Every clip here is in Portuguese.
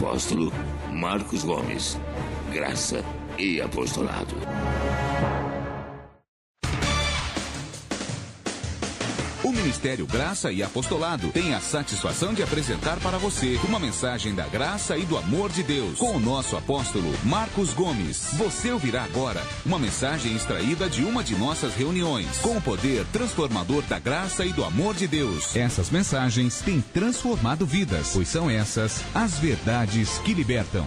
apóstolo Marcos Gomes. Graça e apostolado. O Ministério Graça e Apostolado tem a satisfação de apresentar para você uma mensagem da graça e do amor de Deus com o nosso apóstolo Marcos Gomes. Você ouvirá agora uma mensagem extraída de uma de nossas reuniões com o poder transformador da graça e do amor de Deus. Essas mensagens têm transformado vidas, pois são essas as verdades que libertam.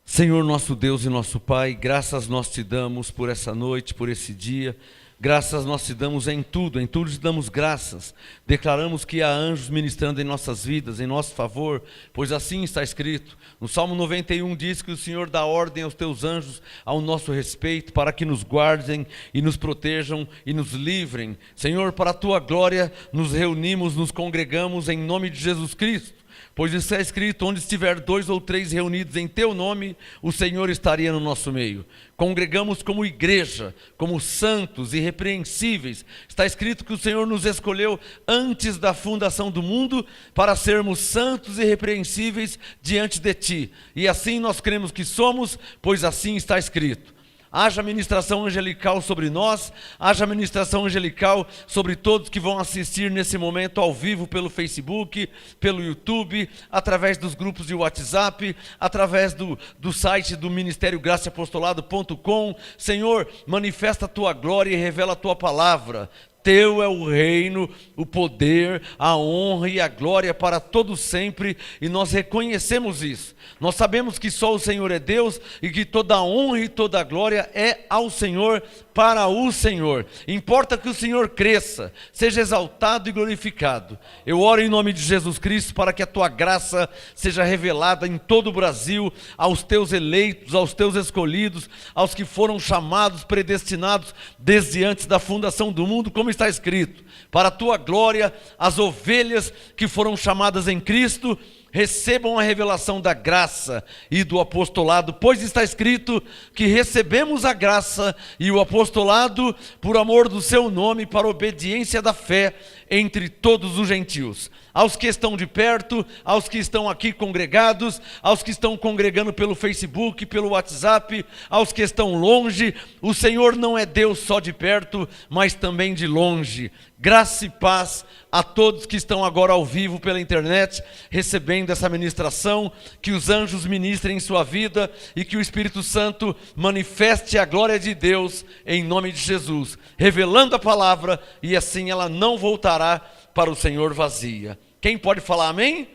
Senhor nosso Deus e nosso Pai, graças nós te damos por essa noite, por esse dia. Graças nós te damos em tudo te damos graças. Declaramos que há anjos ministrando em nossas vidas, em nosso favor, pois assim está escrito. No Salmo 91 diz que o Senhor dá ordem aos teus anjos ao nosso respeito, para que nos guardem e nos protejam e nos livrem. Senhor, para a tua glória nos reunimos, nos congregamos em nome de Jesus Cristo. Pois está escrito, onde estiver 2 ou 3 reunidos em teu nome, o Senhor estaria no nosso meio. Congregamos como igreja, como santos e irrepreensíveis. Está escrito que o Senhor nos escolheu antes da fundação do mundo para sermos santos e irrepreensíveis diante de ti. E assim nós cremos que somos, pois assim está escrito. Haja ministração angelical sobre nós, haja ministração angelical sobre todos que vão assistir nesse momento ao vivo pelo Facebook, pelo YouTube, através dos grupos de WhatsApp, através do site do Ministério GraçaApostolado.com. Senhor, manifesta a tua glória e revela a tua palavra. Teu é o reino, o poder, a honra e a glória para todos sempre, e nós reconhecemos isso. Nós sabemos que só o Senhor é Deus e que toda a honra e toda a glória é ao Senhor, para o Senhor. Importa que o Senhor cresça, seja exaltado e glorificado. Eu oro em nome de Jesus Cristo para que a tua graça seja revelada em todo o Brasil, aos teus eleitos, aos teus escolhidos, aos que foram chamados, predestinados desde antes da fundação do mundo, como está escrito. Para a tua glória, as ovelhas que foram chamadas em Cristo recebam a revelação da graça e do apostolado, pois está escrito que recebemos a graça e o apostolado por amor do seu nome, para a obediência da fé entre todos os gentios. Aos que estão de perto, aos que estão aqui congregados, aos que estão congregando pelo Facebook, pelo WhatsApp, aos que estão longe, o Senhor não é Deus só de perto, mas também de longe. Graça e paz a todos que estão agora ao vivo pela internet, recebendo essa ministração, que os anjos ministrem em sua vida e que o Espírito Santo manifeste a glória de Deus em nome de Jesus, revelando a palavra, e assim ela não voltará para o Senhor vazia. Quem pode falar amém? Amém.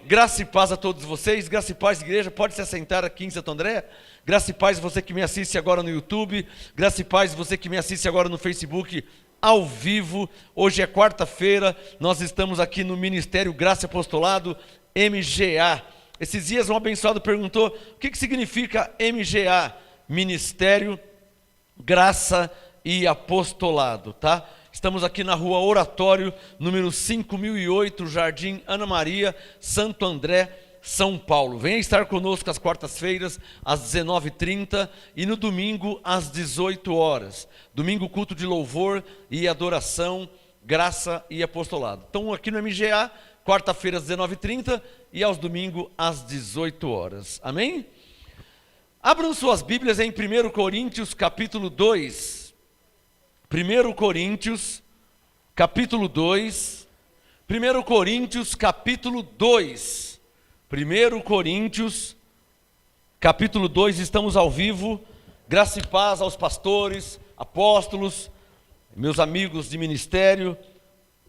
Graça e paz a todos vocês. Graça e paz, igreja. Pode se assentar aqui em Santo André. Graça e paz você que me assiste agora no YouTube. Graça e paz você que me assiste agora no Facebook ao vivo. Hoje é quarta-feira, nós estamos aqui no Ministério Graça e Apostolado, MGA. Esses dias um abençoado perguntou, o que significa MGA? Ministério Graça e Apostolado, tá? Estamos aqui na rua Oratório, número 5008, Jardim Ana Maria, Santo André, São Paulo. Venha estar conosco às quartas-feiras, às 19h30 e no domingo, às 18 horas. Domingo, culto de louvor e adoração, graça e apostolado. Então, aqui no MGA, quarta-feira, às 19h30 e aos domingos, às 18 horas. Amém? Abram suas Bíblias em 1 Coríntios, capítulo 2. 1 Coríntios, capítulo 2. 1 Coríntios, capítulo 2. 1 Coríntios, capítulo 2, estamos ao vivo. Graça e paz aos pastores, apóstolos, meus amigos de ministério,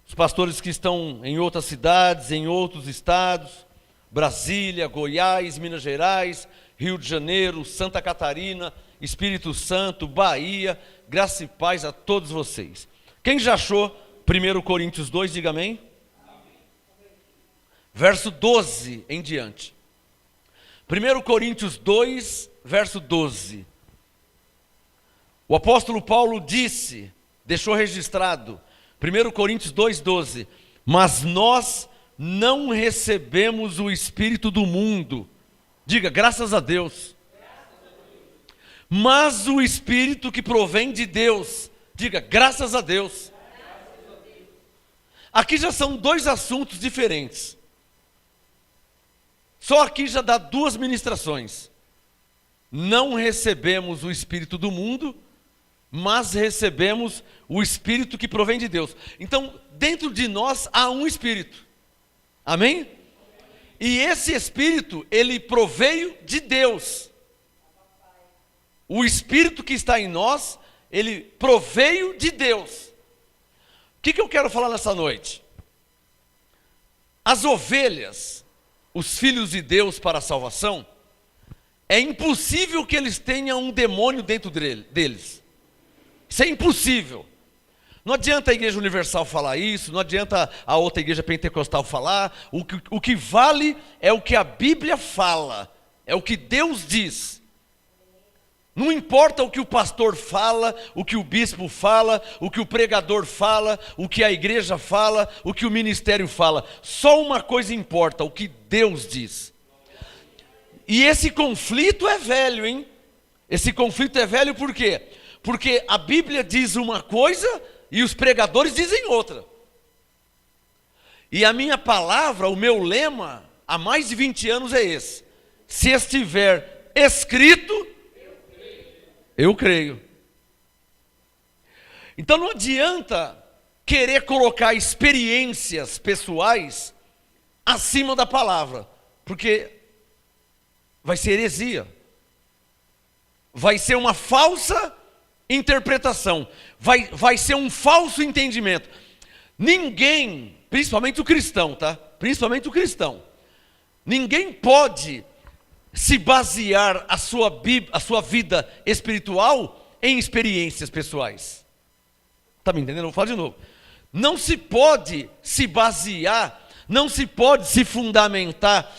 os pastores que estão em outras cidades, em outros estados, Brasília, Goiás, Minas Gerais, Rio de Janeiro, Santa Catarina, Espírito Santo, Bahia. Graça e paz a todos vocês. Quem já achou 1 Coríntios 2, diga amém. Verso 12 em diante. 1 Coríntios 2, verso 12. O apóstolo Paulo disse, deixou registrado, 1 Coríntios 2, 12. Mas nós não recebemos o Espírito do mundo. Diga, graças a Deus. Mas o Espírito que provém de Deus. Diga, graças a Deus. Aqui já são dois assuntos diferentes. Só aqui já dá duas ministrações. Não recebemos o Espírito do mundo, mas recebemos o Espírito que provém de Deus. Então, dentro de nós há um Espírito. Amém? E esse Espírito, ele proveio de Deus. O Espírito que está em nós, ele proveio de Deus. O que eu quero falar nessa noite? As ovelhas, os filhos de Deus para a salvação, é impossível que eles tenham um demônio dentro deles. Isso é impossível. Não adianta a Igreja Universal falar isso, não adianta a outra igreja pentecostal falar. O que vale é o que a Bíblia fala, é o que Deus diz. Não importa o que o pastor fala, o que o bispo fala, o que o pregador fala, o que a igreja fala, o que o ministério fala. Só uma coisa importa, o que Deus diz. E esse conflito é velho, hein? Esse conflito é velho por quê? Porque a Bíblia diz uma coisa e os pregadores dizem outra. E a minha palavra, o meu lema, há mais de 20 anos é esse: se estiver escrito, eu creio. Então não adianta querer colocar experiências pessoais acima da palavra, porque vai ser heresia. Vai ser uma falsa interpretação. Vai ser um falso entendimento. Ninguém, principalmente o cristão, tá? Principalmente o cristão. Ninguém pode se basear a sua vida espiritual em experiências pessoais. Está me entendendo? Vou falar de novo. Não se pode se basear, não se pode se fundamentar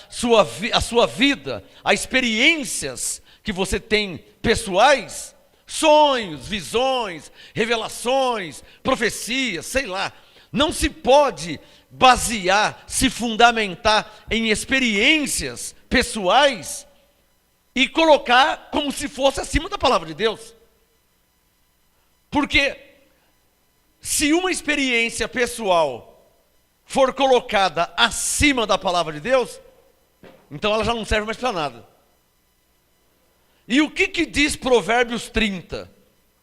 a sua vida, a experiências que você tem pessoais, sonhos, visões, revelações, profecias, sei lá. Não se pode basear, se fundamentar em experiências pessoais e colocar como se fosse acima da palavra de Deus. Porque se uma experiência pessoal for colocada acima da palavra de Deus, então ela já não serve mais para nada. E o que diz Provérbios 30?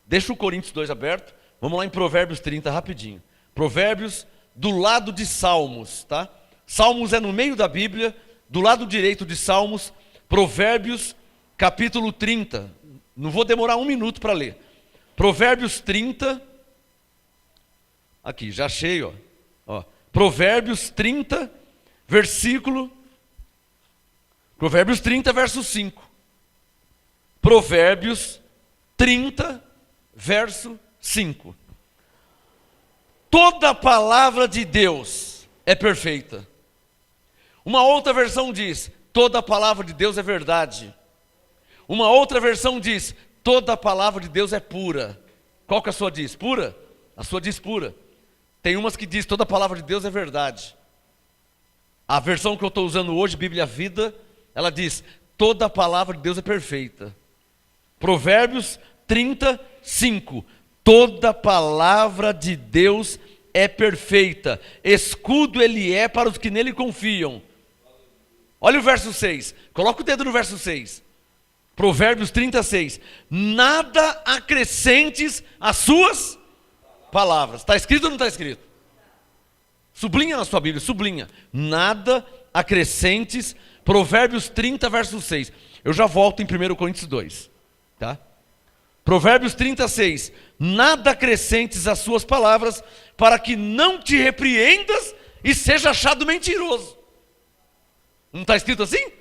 Deixa o Coríntios 2 aberto. Vamos lá em Provérbios 30 rapidinho. Provérbios do lado de Salmos, tá? Salmos é no meio da Bíblia, do lado direito de Salmos, Provérbios capítulo 30. Não vou demorar um minuto para ler. Provérbios 30. Aqui, já achei, ó. Provérbios 30, Provérbios 30, verso 5. Provérbios 30, verso 5. Toda palavra de Deus é perfeita. Uma outra versão diz: toda palavra de Deus é verdade. Uma outra versão diz: toda palavra de Deus é pura. Qual que a sua diz? Pura? A sua diz pura. Tem umas que diz: toda palavra de Deus é verdade. A versão que eu estou usando hoje, Bíblia Vida, ela diz: toda palavra de Deus é perfeita. Provérbios 35. Toda palavra de Deus é perfeita. Escudo ele é para os que nele confiam. Olha o verso 6. Coloca o dedo no verso 6. Provérbios 36. Nada acrescentes às suas palavras. Está escrito ou não está escrito? Sublinha na sua Bíblia, sublinha. Nada acrescentes. Provérbios 30, verso 6. Eu já volto em 1 Coríntios 2. Tá? Provérbios 36. Nada acrescentes às suas palavras, para que não te repreendas e seja achado mentiroso. Não está escrito assim?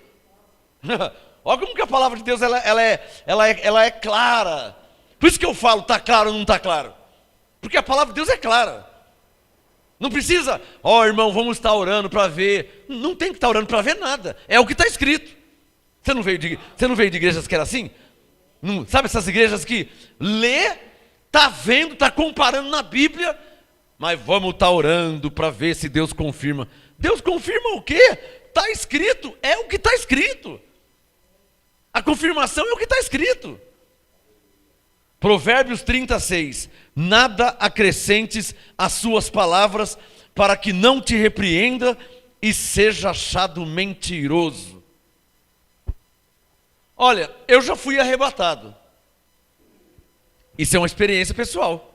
Olha como que a palavra de Deus ela é clara. Por isso que eu falo, está claro ou não está claro? Porque a palavra de Deus é clara. Não precisa, irmão, vamos estar orando para ver. Não tem que estar orando para ver nada. É o que está escrito. Você não veio de igrejas que era assim? Não, sabe essas igrejas que lê, está vendo, está comparando na Bíblia, mas vamos estar orando para ver se Deus confirma. Deus confirma o quê? Está escrito, é o que está escrito. A confirmação é o que está escrito. Provérbios 36. Nada acrescentes às suas palavras, para que não te repreenda e seja achado mentiroso. Olha, eu já fui arrebatado. Isso é uma experiência pessoal.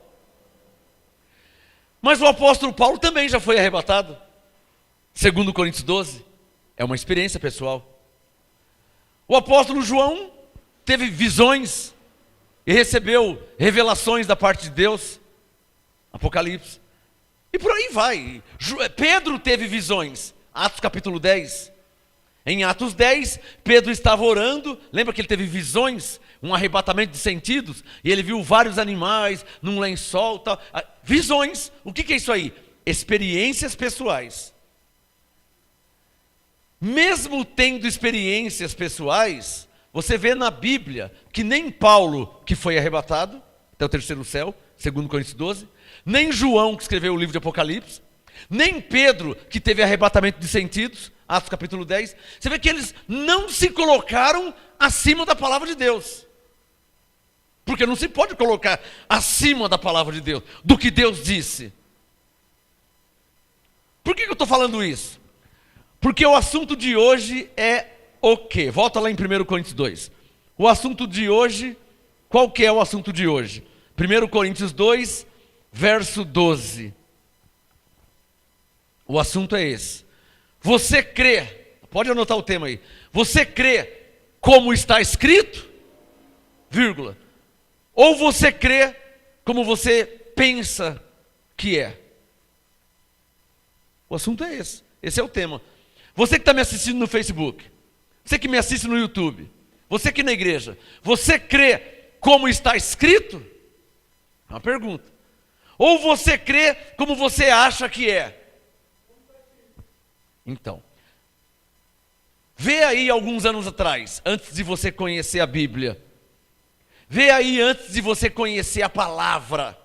Mas o apóstolo Paulo também já foi arrebatado. Segundo Coríntios 12, é uma experiência pessoal. O apóstolo João teve visões e recebeu revelações da parte de Deus. Apocalipse. E por aí vai. Pedro teve visões. Atos capítulo 10. Em Atos 10, Pedro estava orando. Lembra que ele teve visões? Um arrebatamento de sentidos. E ele viu vários animais num lençol. Tal. Visões. O que é isso aí? Experiências pessoais. Mesmo tendo experiências pessoais, você vê na Bíblia que nem Paulo, que foi arrebatado até o terceiro céu, segundo Coríntios 12, nem João, que escreveu o livro de Apocalipse, nem Pedro, que teve arrebatamento de sentidos, Atos capítulo 10, você vê que eles não se colocaram acima da palavra de Deus. Porque não se pode colocar acima da palavra de Deus, do que Deus disse. Por que eu estou falando isso? Porque o assunto de hoje é o quê? Volta lá em 1 Coríntios 2. O assunto de hoje, qual que é o assunto de hoje? 1 Coríntios 2, verso 12. O assunto é esse. Você crê, pode anotar o tema aí. Você crê como está escrito, vírgula, ou você crê como você pensa que é? O assunto é esse. Esse é o tema. Você que está me assistindo no Facebook, você que me assiste no YouTube, você que na igreja, você crê como está escrito? É uma pergunta. Ou você crê como você acha que é? Então, vê aí alguns anos atrás, antes de você conhecer a Bíblia, vê aí antes de você conhecer a palavra.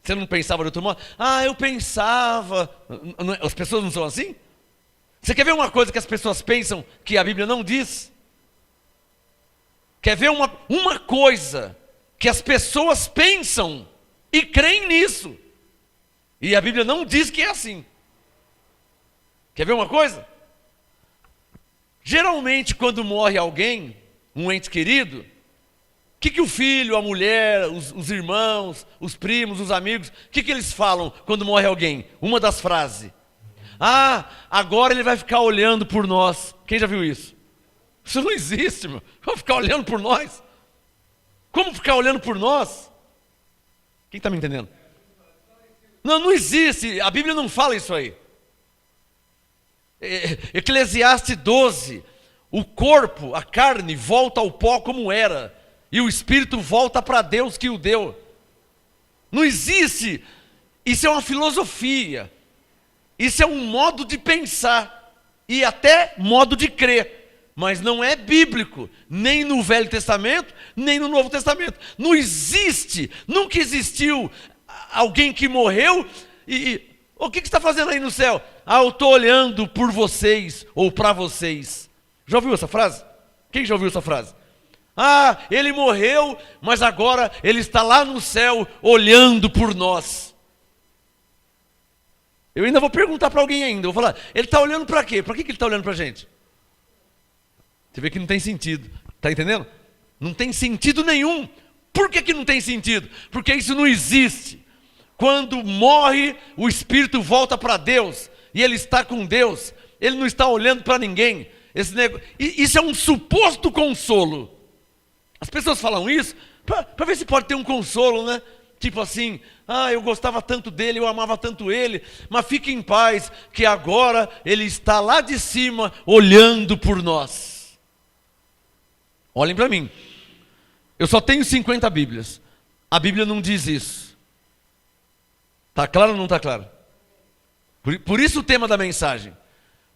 Você não pensava de outro modo? Ah, eu pensava. As pessoas não são assim? Você quer ver uma coisa que as pessoas pensam que a Bíblia não diz? Quer ver uma coisa que as pessoas pensam e creem nisso, e a Bíblia não diz que é assim? Quer ver uma coisa? Geralmente quando morre alguém, um ente querido, o que o filho, a mulher, os irmãos, os primos, os amigos, o que eles falam quando morre alguém? Uma das frases: ah, agora ele vai ficar olhando por nós. Quem já viu isso? Isso não existe, meu. Vai ficar olhando por nós? Como ficar olhando por nós? Quem está me entendendo? Não existe. A Bíblia não fala isso aí. Eclesiastes 12. O corpo, a carne, volta ao pó como era, e o espírito volta para Deus que o deu. Não existe. Isso é uma filosofia. Isso é um modo de pensar e até modo de crer, mas não é bíblico, nem no Velho Testamento, nem no Novo Testamento. Não existe, nunca existiu alguém que morreu e o que você está fazendo aí no céu? Ah, eu estou olhando por vocês ou para vocês. Já ouviu essa frase? Quem já ouviu essa frase? Ah, ele morreu, mas agora ele está lá no céu olhando por nós. Eu ainda vou perguntar para alguém ainda, vou falar, ele está olhando para quê? Para que ele está olhando para a gente? Você vê que não tem sentido, está entendendo? Não tem sentido nenhum. Por que não tem sentido? Porque isso não existe. Quando morre, o espírito volta para Deus, e ele está com Deus, ele não está olhando para ninguém. Isso é um suposto consolo. As pessoas falam isso para ver se pode ter um consolo, né? Tipo assim, ah, eu gostava tanto dele, eu amava tanto ele, mas fique em paz, que agora ele está lá de cima, olhando por nós. Olhem para mim, eu só tenho 50 Bíblias, a Bíblia não diz isso. Está claro ou não está claro? Por isso o tema da mensagem.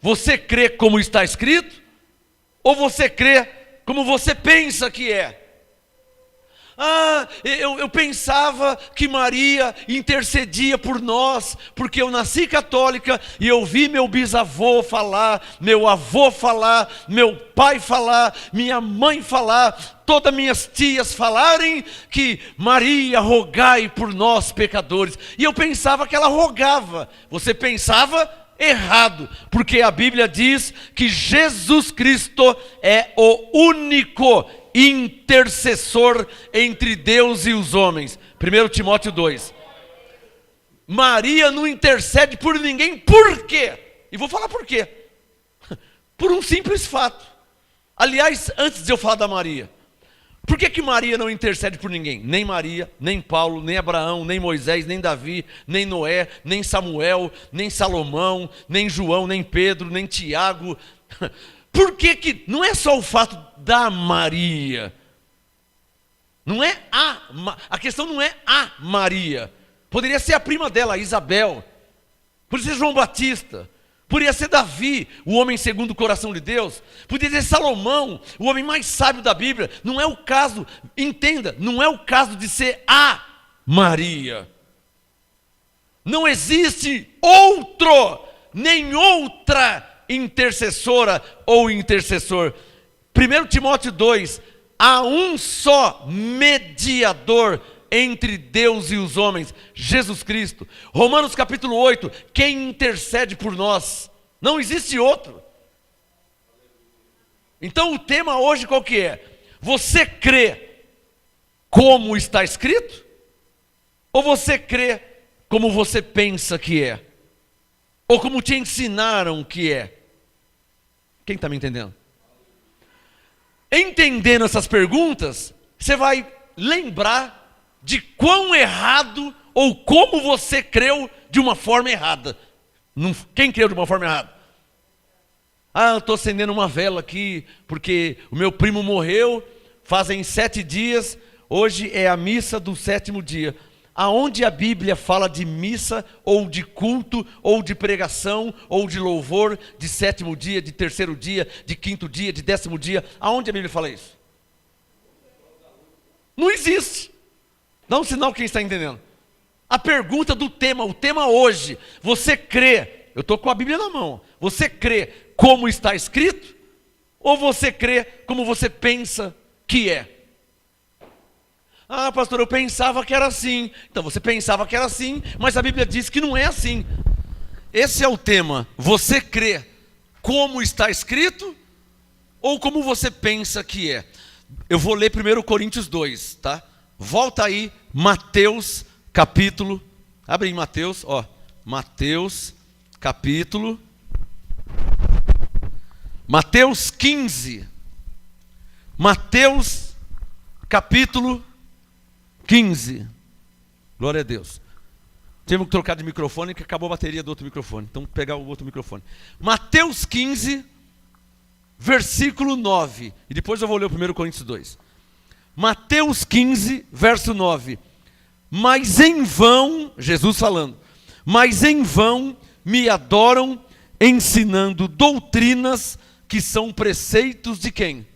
Você crê como está escrito, ou você crê como você pensa que é? Ah, eu pensava que Maria intercedia por nós, porque eu nasci católica e eu vi meu bisavô falar, meu avô falar, meu pai falar, minha mãe falar. todas minhas tias falarem que Maria, rogai por nós pecadores. E eu pensava que ela rogava. Você pensava errado, porque a Bíblia diz que Jesus Cristo é o único intercessor entre Deus e os homens. 1 Timóteo 2. Maria não intercede por ninguém, por quê? E vou falar por quê. Por um simples fato. Aliás, antes de eu falar da Maria, por que Maria não intercede por ninguém? Nem Maria, nem Paulo, nem Abraão, nem Moisés, nem Davi, nem Noé, nem Samuel, nem Salomão, nem João, nem Pedro, nem Tiago. Por que não é só o fato da Maria? Não é a questão não é a Maria. Poderia ser a prima dela, Isabel. Poderia ser João Batista. Poderia ser Davi, o homem segundo o coração de Deus. Poderia ser Salomão, o homem mais sábio da Bíblia. Não é o caso, entenda, não é o caso de ser a Maria. Não existe nem outra intercessora ou intercessor. 1 Timóteo 2, há um só mediador entre Deus e os homens, Jesus Cristo. Romanos capítulo 8, quem intercede por nós? Não existe outro. Então o tema hoje qual que é? Você crê como está escrito? Ou você crê como você pensa que é? Ou como te ensinaram que é? Quem está me entendendo? Entendendo essas perguntas, você vai lembrar de quão errado ou como você creu de uma forma errada. Quem creu de uma forma errada? Eu estou acendendo uma vela aqui, porque o meu primo morreu, fazem 7 dias, hoje é a missa do 7º dia. Aonde a Bíblia fala de missa, ou de culto, ou de pregação, ou de louvor, de 7º dia, de 3º dia, de 5º dia, de 10º dia, aonde a Bíblia fala isso? Não existe. Dá um sinal quem está entendendo. A pergunta do tema, o tema hoje, você crê, eu estou com a Bíblia na mão, você crê como está escrito? Ou você crê como você pensa que é? Pastor, eu pensava que era assim. Então você pensava que era assim, mas a Bíblia diz que não é assim. Esse é o tema. Você crê como está escrito? Ou como você pensa que é? Eu vou ler 1 Coríntios 2, tá? Volta aí, Mateus capítulo, abre em Mateus, Mateus capítulo, Mateus 15, Mateus capítulo 15, glória a Deus. Tivemos que trocar de microfone, que acabou a bateria do outro microfone, então vou pegar o outro microfone. Mateus 15, versículo 9, e depois eu vou ler o 1 Coríntios 2. Mateus 15, verso 9. Mas em vão, Jesus falando, mas em vão me adoram ensinando doutrinas que são preceitos de quem?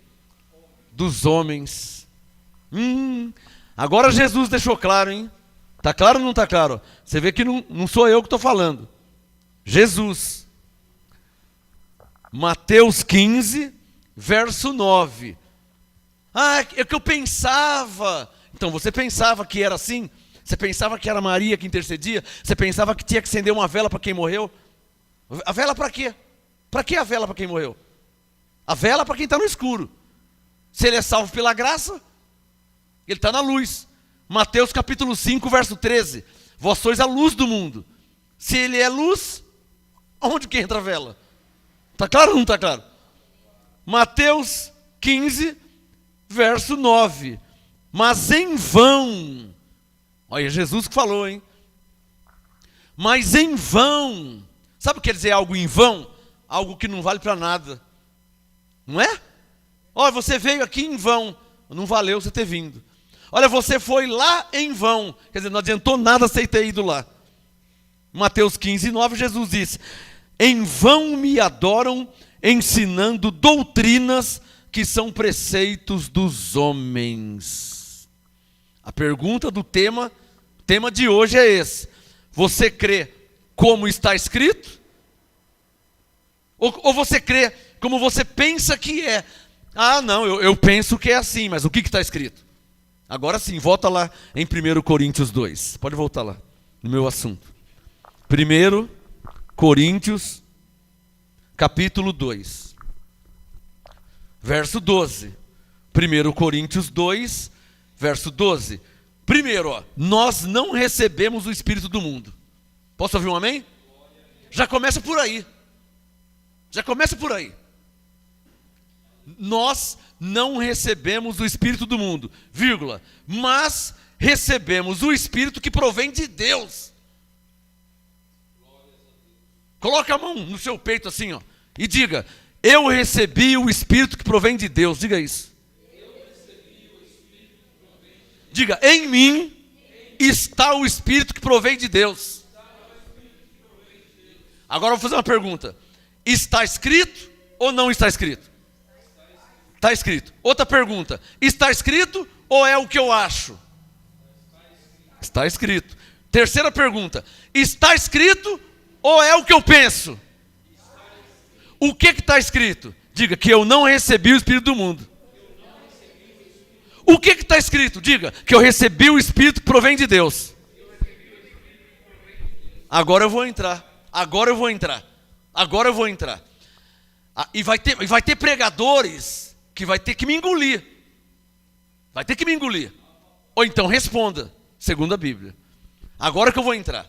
Dos homens. Agora Jesus deixou claro, hein? Está claro ou não está claro? Você vê que não sou eu que estou falando. Jesus. Mateus 15, verso 9. É que eu pensava. Então você pensava que era assim? Você pensava que era Maria que intercedia? Você pensava que tinha que acender uma vela para quem morreu? A vela para quê? Para que a vela para quem morreu? A vela para quem está no escuro. Se ele é salvo pela graça, ele está na luz. Mateus capítulo 5, verso 13. Vós sois a luz do mundo. Se ele é luz, onde que entra a vela? Está claro ou não está claro? Mateus 15, verso 9. Mas em vão, olha, Jesus que falou, hein? Mas em vão, sabe o que quer dizer algo em vão? Algo que não vale para nada, não é? Olha, você veio aqui em vão, não valeu você ter vindo. Olha, você foi lá em vão, quer dizer, não adiantou nada você ter ido lá. Mateus 15, 9, Jesus disse: em vão me adoram ensinando doutrinas que são preceitos dos homens. A pergunta do tema de hoje é esse: você crê como está escrito? Ou você crê como você pensa que é? Ah, não, eu penso que é assim, mas o que está escrito? Agora sim, volta lá em 1 Coríntios 2. Pode voltar lá, no meu assunto. 1 Coríntios, capítulo 2, verso 12. 1 Coríntios 2, verso 12. Primeiro, nós não recebemos o Espírito do mundo. Posso ouvir um amém? Já começa por aí. Já começa por aí. Nós não recebemos o Espírito do mundo, vírgula, mas recebemos o Espírito que provém de Deus. Coloca a mão no seu peito assim, ó, e diga: eu recebi o Espírito que provém de Deus. Diga isso. Diga: em mim está o Espírito que provém de Deus. Agora eu vou fazer uma pergunta: está escrito ou não está escrito? Está escrito. Outra pergunta: está escrito ou é o que eu acho? Está escrito. Terceira pergunta: está escrito ou é o que eu penso? O que está escrito? Diga: que eu não recebi o Espírito do mundo. O que está escrito? Diga: que eu recebi o Espírito que provém de Deus. Agora eu vou entrar. Agora eu vou entrar. Agora eu vou entrar. E vai ter pregadores que vai ter que me engolir. Vai ter que me engolir. Ou então responda, segundo a Bíblia. Agora que eu vou entrar.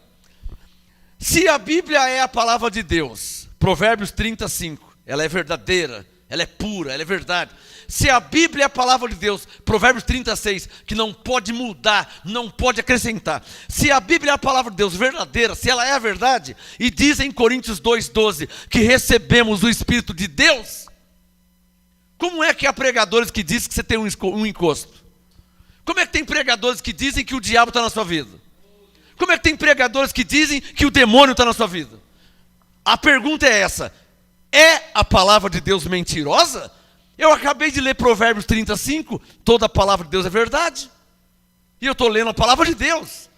Se a Bíblia é a palavra de Deus, Provérbios 35, ela é verdadeira, ela é pura, ela é verdade. Se a Bíblia é a palavra de Deus, Provérbios 36, que não pode mudar, não pode acrescentar. Se a Bíblia é a palavra de Deus verdadeira, se ela é a verdade, e diz em Coríntios 2,12 que recebemos o Espírito de Deus, como é que há pregadores que dizem que você tem um encosto? Como é que tem pregadores que dizem que o diabo está na sua vida? Como é que tem pregadores que dizem que o demônio está na sua vida? A pergunta é essa: é a palavra de Deus mentirosa? Eu acabei de ler Provérbios 35, toda a palavra de Deus é verdade. E eu estou lendo a palavra de Deus.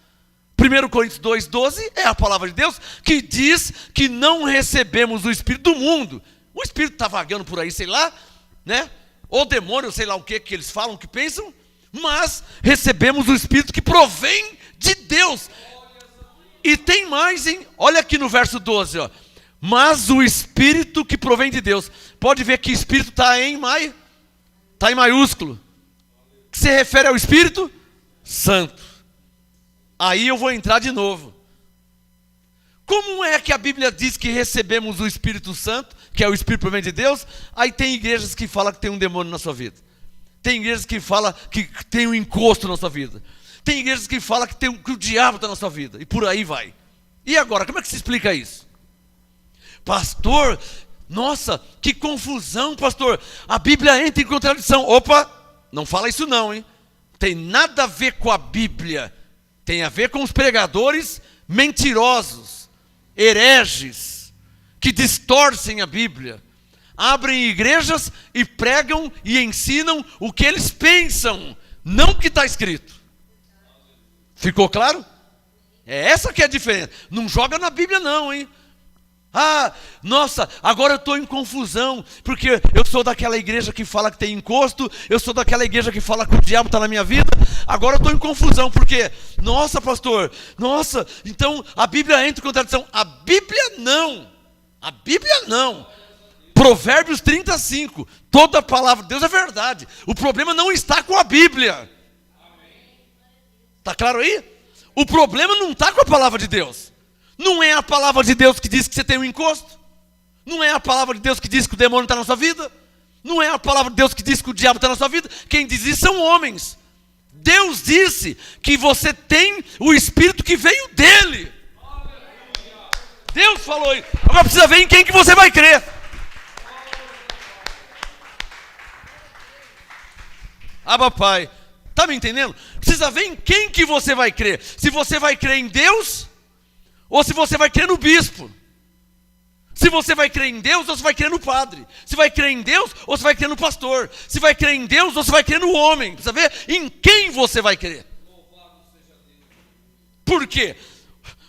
1 Coríntios 2,12 é a palavra de Deus que diz que não recebemos o Espírito do mundo. O Espírito está vagando por aí, sei lá, né? Ou demônio, sei lá o que eles falam, que pensam. Mas recebemos o Espírito que provém de Deus. E tem mais, hein? Olha aqui no verso 12, ó. Mas o Espírito que provém de Deus. Pode ver que Espírito está em maiúsculo. Que se refere ao Espírito Santo. Aí eu vou entrar de novo. Como é que a Bíblia diz que recebemos o Espírito Santo, que é o Espírito que provém de Deus? Aí tem igrejas que falam que tem um demônio na sua vida. Tem igrejas que falam que tem um encosto na sua vida. Tem igrejas que falam que o diabo está na sua vida. E por aí vai. E agora, como é que se explica isso? Pastor, nossa, que confusão, pastor. A Bíblia entra em contradição. Opa, não fala isso não, hein? Tem nada a ver com a Bíblia. Tem a ver com os pregadores mentirosos, hereges, que distorcem a Bíblia. Abrem igrejas e pregam e ensinam o que eles pensam, não o que está escrito. Ficou claro? É essa que é a diferença. Não joga na Bíblia não, hein? Ah, nossa, agora eu estou em confusão, porque eu sou daquela igreja que fala que tem encosto, eu sou daquela igreja que fala que o diabo está na minha vida, agora eu estou em confusão, porque, nossa pastor, nossa, então a Bíblia entra em contradição. A Bíblia não. Provérbios 35, toda a palavra de Deus é verdade. O problema não está com a Bíblia. Está claro aí? O problema não está com a palavra de Deus. Não é a palavra de Deus que diz que você tem um encosto. Não é a palavra de Deus que diz que o demônio está na sua vida. Não é a palavra de Deus que diz que o diabo está na sua vida. Quem diz isso são homens. Deus disse que você tem o Espírito que veio dele. Deus falou isso. Agora precisa ver em quem que você vai crer. Pai, está me entendendo? Precisa ver em quem que você vai crer. Se você vai crer em Deus, ou se você vai crer no bispo. Se você vai crer em Deus, ou se vai crer no padre. Se vai crer em Deus, ou se vai crer no pastor. Se vai crer em Deus, ou se vai crer no homem. Precisa ver em quem você vai crer. Por quê?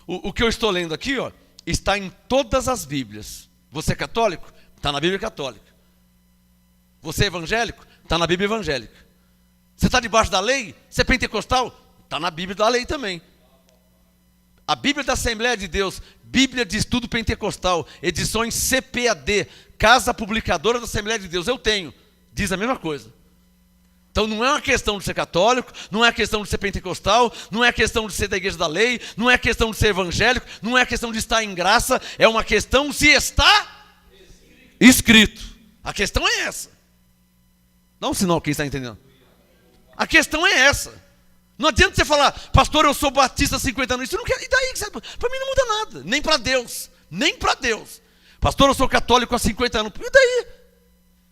O que eu estou lendo aqui, ó, está em todas as Bíblias. Você é católico? Está na Bíblia católica. Você é evangélico? Está na Bíblia evangélica. Você está debaixo da lei? Você é pentecostal? Está na Bíblia da lei também. A Bíblia da Assembleia de Deus, Bíblia de Estudo Pentecostal, edições CPAD, Casa Publicadora da Assembleia de Deus, eu tenho, diz a mesma coisa. Então não é uma questão de ser católico, não é uma questão de ser pentecostal, não é uma questão de ser da igreja da lei, não é uma questão de ser evangélico, não é uma questão de estar em graça, é uma questão se está escrito. A questão é essa. Dá um sinal, quem está entendendo? A questão é essa. Não adianta você falar, pastor, eu sou batista há 50 anos, isso não quer, e daí? Para mim não muda nada, nem para Deus, nem para Deus. Pastor, eu sou católico há 50 anos, e daí?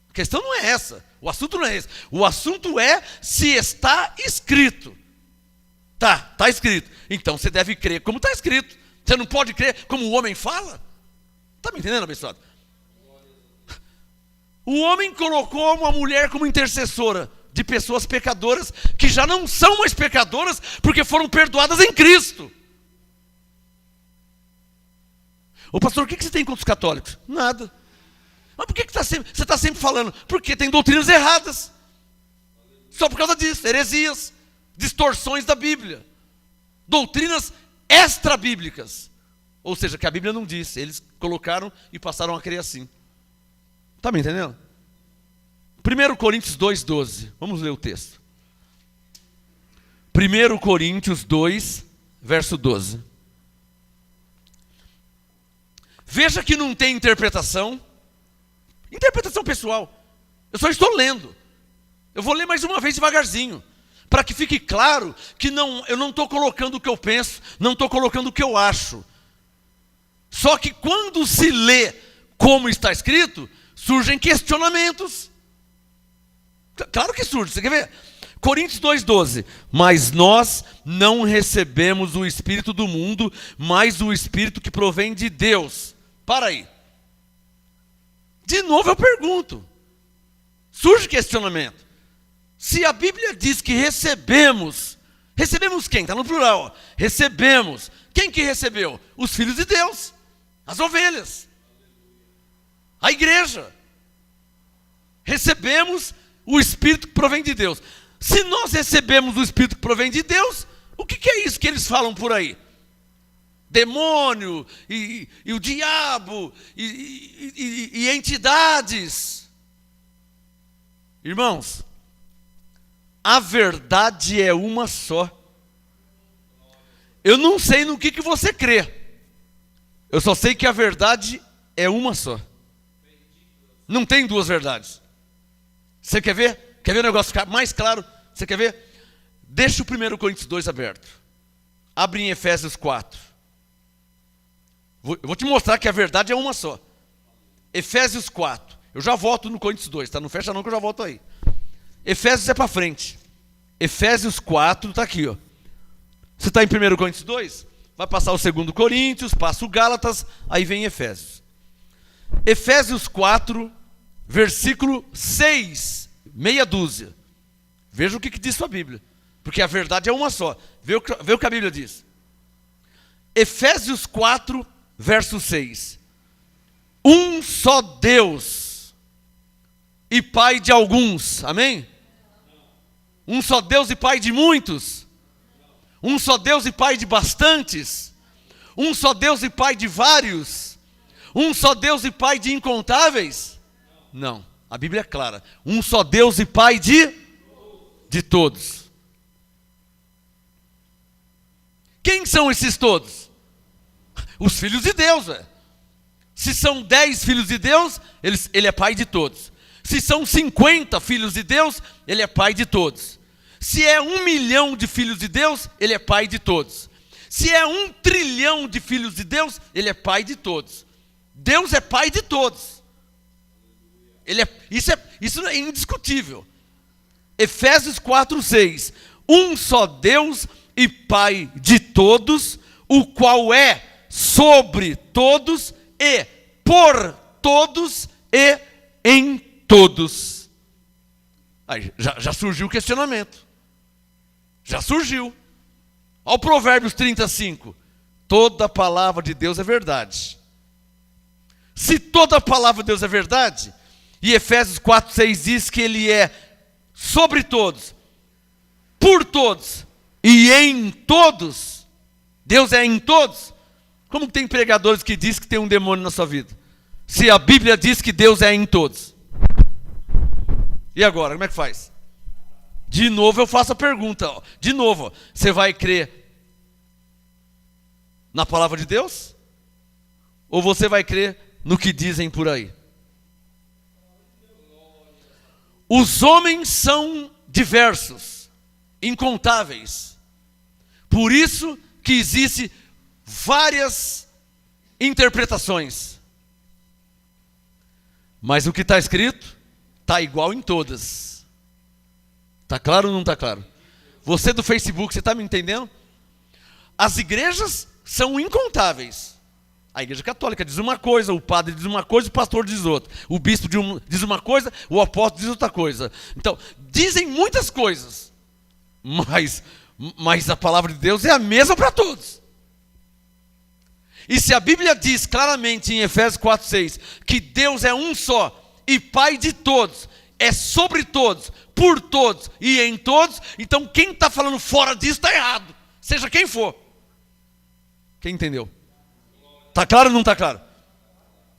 A questão não é essa, o assunto não é esse. O assunto é se está escrito. Está escrito. Então você deve crer como está escrito. Você não pode crer como o homem fala. Está me entendendo, abençoado? O homem colocou uma mulher como intercessora de pessoas pecadoras que já não são mais pecadoras porque foram perdoadas em Cristo. Ô pastor, o que você tem contra os católicos? Nada. Mas por que você está sempre falando? Porque tem doutrinas erradas. Só por causa disso, heresias, distorções da Bíblia. Doutrinas extra-bíblicas. Ou seja, que a Bíblia não diz. Eles colocaram e passaram a crer assim. Está me entendendo? 1 Coríntios 2,12. Vamos ler o texto. 1 Coríntios 2, verso 12. Veja que não tem interpretação. Interpretação pessoal. Eu só estou lendo. Eu vou ler mais uma vez devagarzinho. Para que fique claro que eu não estou colocando o que eu penso, não estou colocando o que eu acho. Só que quando se lê como está escrito, surgem questionamentos. Claro que surge, você quer ver? Coríntios 2,12. Mas nós não recebemos o Espírito do mundo, mas o Espírito que provém de Deus. Para aí. De novo eu pergunto. Surge questionamento. Se a Bíblia diz que recebemos quem? Está no plural. Ó. Recebemos. Quem que recebeu? Os filhos de Deus. As ovelhas. A igreja. Recebemos o Espírito que provém de Deus. Se nós recebemos o Espírito que provém de Deus, o que é isso que eles falam por aí? Demônio, e o diabo, e entidades. Irmãos, a verdade é uma só. Eu não sei no que você crê. Eu só sei que a verdade é uma só. Não tem duas verdades. Você quer ver? Quer ver o negócio ficar mais claro? Você quer ver? Deixa o 1 Coríntios 2 aberto. Abre em Efésios 4. Eu vou te mostrar que a verdade é uma só. Efésios 4. Eu já volto no Coríntios 2, tá? Não fecha não que eu já volto aí. Efésios é para frente. Efésios 4 está aqui, ó. Você está em 1 Coríntios 2? Vai passar o 2 Coríntios, passa o Gálatas, aí vem Efésios. Efésios 4, versículo 6, meia dúzia. Veja o que diz sua Bíblia. Porque a verdade é uma só. Vê o que a Bíblia diz. Efésios 4, verso 6. Um só Deus e Pai de alguns. Amém? Um só Deus e Pai de muitos. Um só Deus e Pai de bastantes. Um só Deus e Pai de vários. Um só Deus e Pai de incontáveis. Não, a Bíblia é clara. Um só Deus e Pai de todos. Quem são esses todos? Os filhos de Deus, velho. Se são 10 filhos de Deus, ele é pai de todos. Se são 50 filhos de Deus, ele é pai de todos. Se é 1 milhão de filhos de Deus, ele é pai de todos. Se é 1 trilhão de filhos de Deus, ele é pai de todos. Deus é pai de todos. Isso é indiscutível. Efésios 4, 6. Um só Deus e Pai de todos, o qual é sobre todos e por todos e em todos. Aí já surgiu o questionamento. Já surgiu. Olha o Provérbios 35. Toda a palavra de Deus é verdade. Se toda a palavra de Deus é verdade, E Efésios 4:6 diz que Ele é sobre todos, por todos e em todos. Deus é em todos. Como tem pregadores que dizem que tem um demônio na sua vida? Se a Bíblia diz que Deus é em todos. E agora, como é que faz? De novo eu faço a pergunta. De novo, você vai crer na palavra de Deus? Ou você vai crer no que dizem por aí? Os homens são diversos, incontáveis. Por isso que existe várias interpretações. Mas o que está escrito está igual em todas. Está claro ou não está claro? Você do Facebook, você está me entendendo? As igrejas são incontáveis. A igreja católica diz uma coisa, o padre diz uma coisa, o pastor diz outra. O bispo diz uma coisa, o apóstolo diz outra coisa. Então, dizem muitas coisas. Mas a palavra de Deus é a mesma para todos. E se a Bíblia diz claramente em Efésios 4:6 que Deus é um só e Pai de todos, é sobre todos, por todos e em todos, então quem está falando fora disso está errado, seja quem for. Quem entendeu? Está claro ou não está claro?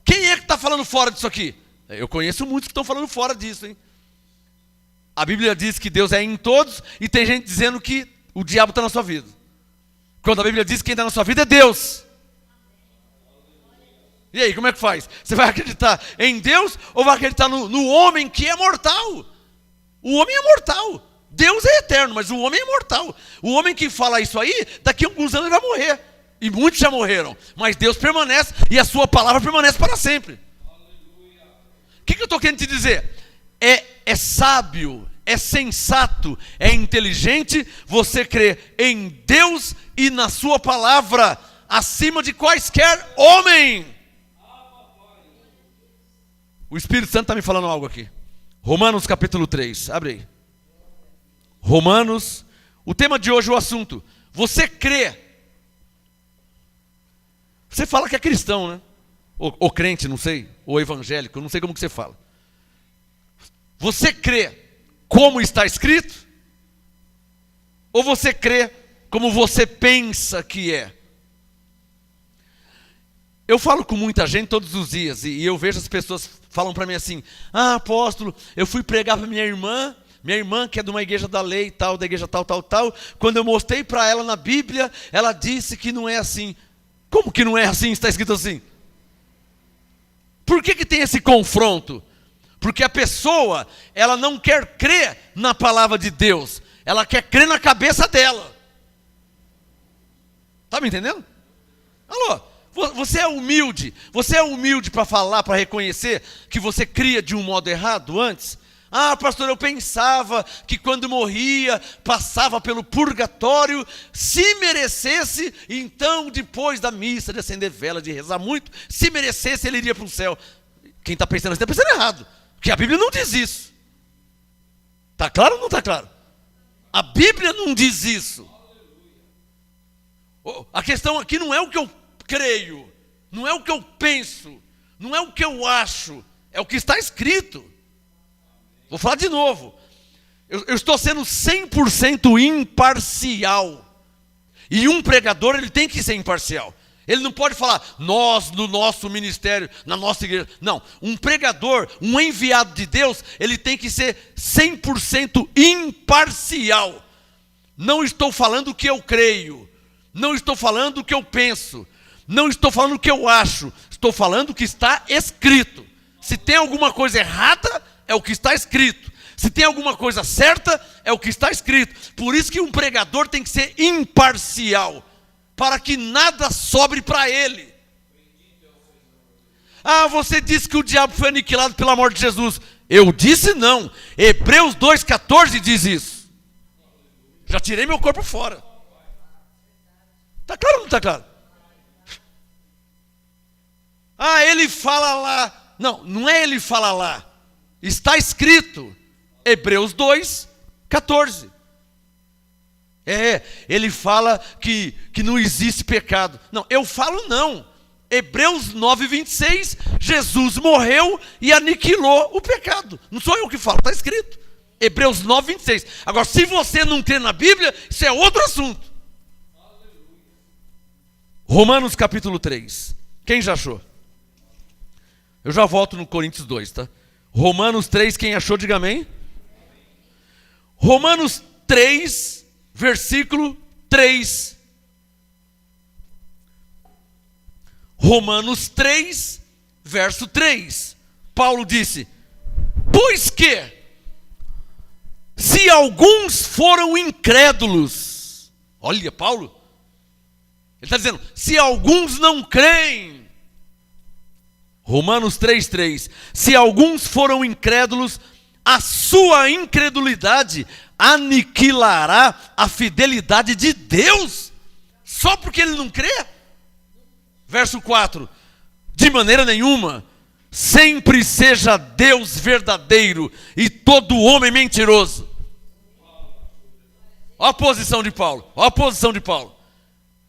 Quem é que está falando fora disso aqui? Eu conheço muitos que estão falando fora disso, hein? A Bíblia diz que Deus é em todos e tem gente dizendo que o diabo está na sua vida. Quando a Bíblia diz que quem está na sua vida é Deus. E aí, como é que faz? Você vai acreditar em Deus ou vai acreditar no homem que é mortal? O homem é mortal. Deus é eterno, mas o homem é mortal. O homem que fala isso aí, daqui a alguns anos ele vai morrer. E muitos já morreram. Mas Deus permanece e a sua palavra permanece para sempre. O que eu estou querendo te dizer? É sábio, é sensato, é inteligente você crer em Deus e na sua palavra, acima de quaisquer homem. O Espírito Santo está me falando algo aqui. Romanos capítulo 3, abre aí. Romanos, o tema de hoje é o assunto. Você crê. Você fala que é cristão, né? Ou crente, não sei. Ou evangélico, não sei como que você fala. Você crê como está escrito? Ou você crê como você pensa que é? Eu falo com muita gente todos os dias e eu vejo as pessoas falam para mim assim: ah, apóstolo, eu fui pregar para minha irmã que é de uma igreja da lei tal, da igreja tal. Quando eu mostrei para ela na Bíblia, ela disse que não é assim. Como que não é assim? Está escrito assim. Por que tem esse confronto? Porque a pessoa, ela não quer crer na palavra de Deus, ela quer crer na cabeça dela. Está me entendendo? Alô? Você é humilde para falar, para reconhecer que você cria de um modo errado antes? Ah, pastor, eu pensava que quando morria, passava pelo purgatório, se merecesse, então depois da missa, de acender vela, de rezar muito, se merecesse ele iria para o céu. Quem está pensando assim está pensando errado, porque a Bíblia não diz isso. Está claro ou não está claro? A Bíblia não diz isso. A questão aqui não é o que eu creio, não é o que eu penso, não é o que eu acho, é o que está escrito. Vou falar de novo. Eu estou sendo 100% imparcial. E um pregador, ele tem que ser imparcial. Ele não pode falar, nós, no nosso ministério, na nossa igreja. Não, um pregador, um enviado de Deus, ele tem que ser 100% imparcial. Não estou falando o que eu creio. Não estou falando o que eu penso. Não estou falando o que eu acho. Estou falando o que está escrito. Se tem alguma coisa errada, é o que está escrito. Se tem alguma coisa certa, é o que está escrito. Por isso que um pregador tem que ser imparcial, para que nada sobre para ele. Ah, você disse que o diabo foi aniquilado pela morte de Jesus. Eu disse não. Hebreus 2,14 diz isso. Já tirei meu corpo fora. Está claro ou não está claro? Ah, ele fala lá. Não, não é ele fala lá. Está escrito. Hebreus 2,14. Ele fala que não existe pecado. Não, eu falo não. Hebreus 9, 26, Jesus morreu e aniquilou o pecado. Não sou eu que falo, está escrito. Hebreus 9, 26. Agora, se você não crê na Bíblia, isso é outro assunto. Romanos capítulo 3. Quem já achou? Eu já volto no Coríntios 2, tá? Romanos 3, quem achou, diga amém. Romanos 3, versículo 3. Romanos 3, verso 3. Paulo disse: pois que, se alguns foram incrédulos, olha Paulo, ele está dizendo, se alguns não creem, Romanos 3, 3, se alguns foram incrédulos, a sua incredulidade aniquilará a fidelidade de Deus, só porque ele não crê? Verso 4, de maneira nenhuma, sempre seja Deus verdadeiro e todo homem mentiroso. Olha a posição de Paulo, olha a posição de Paulo.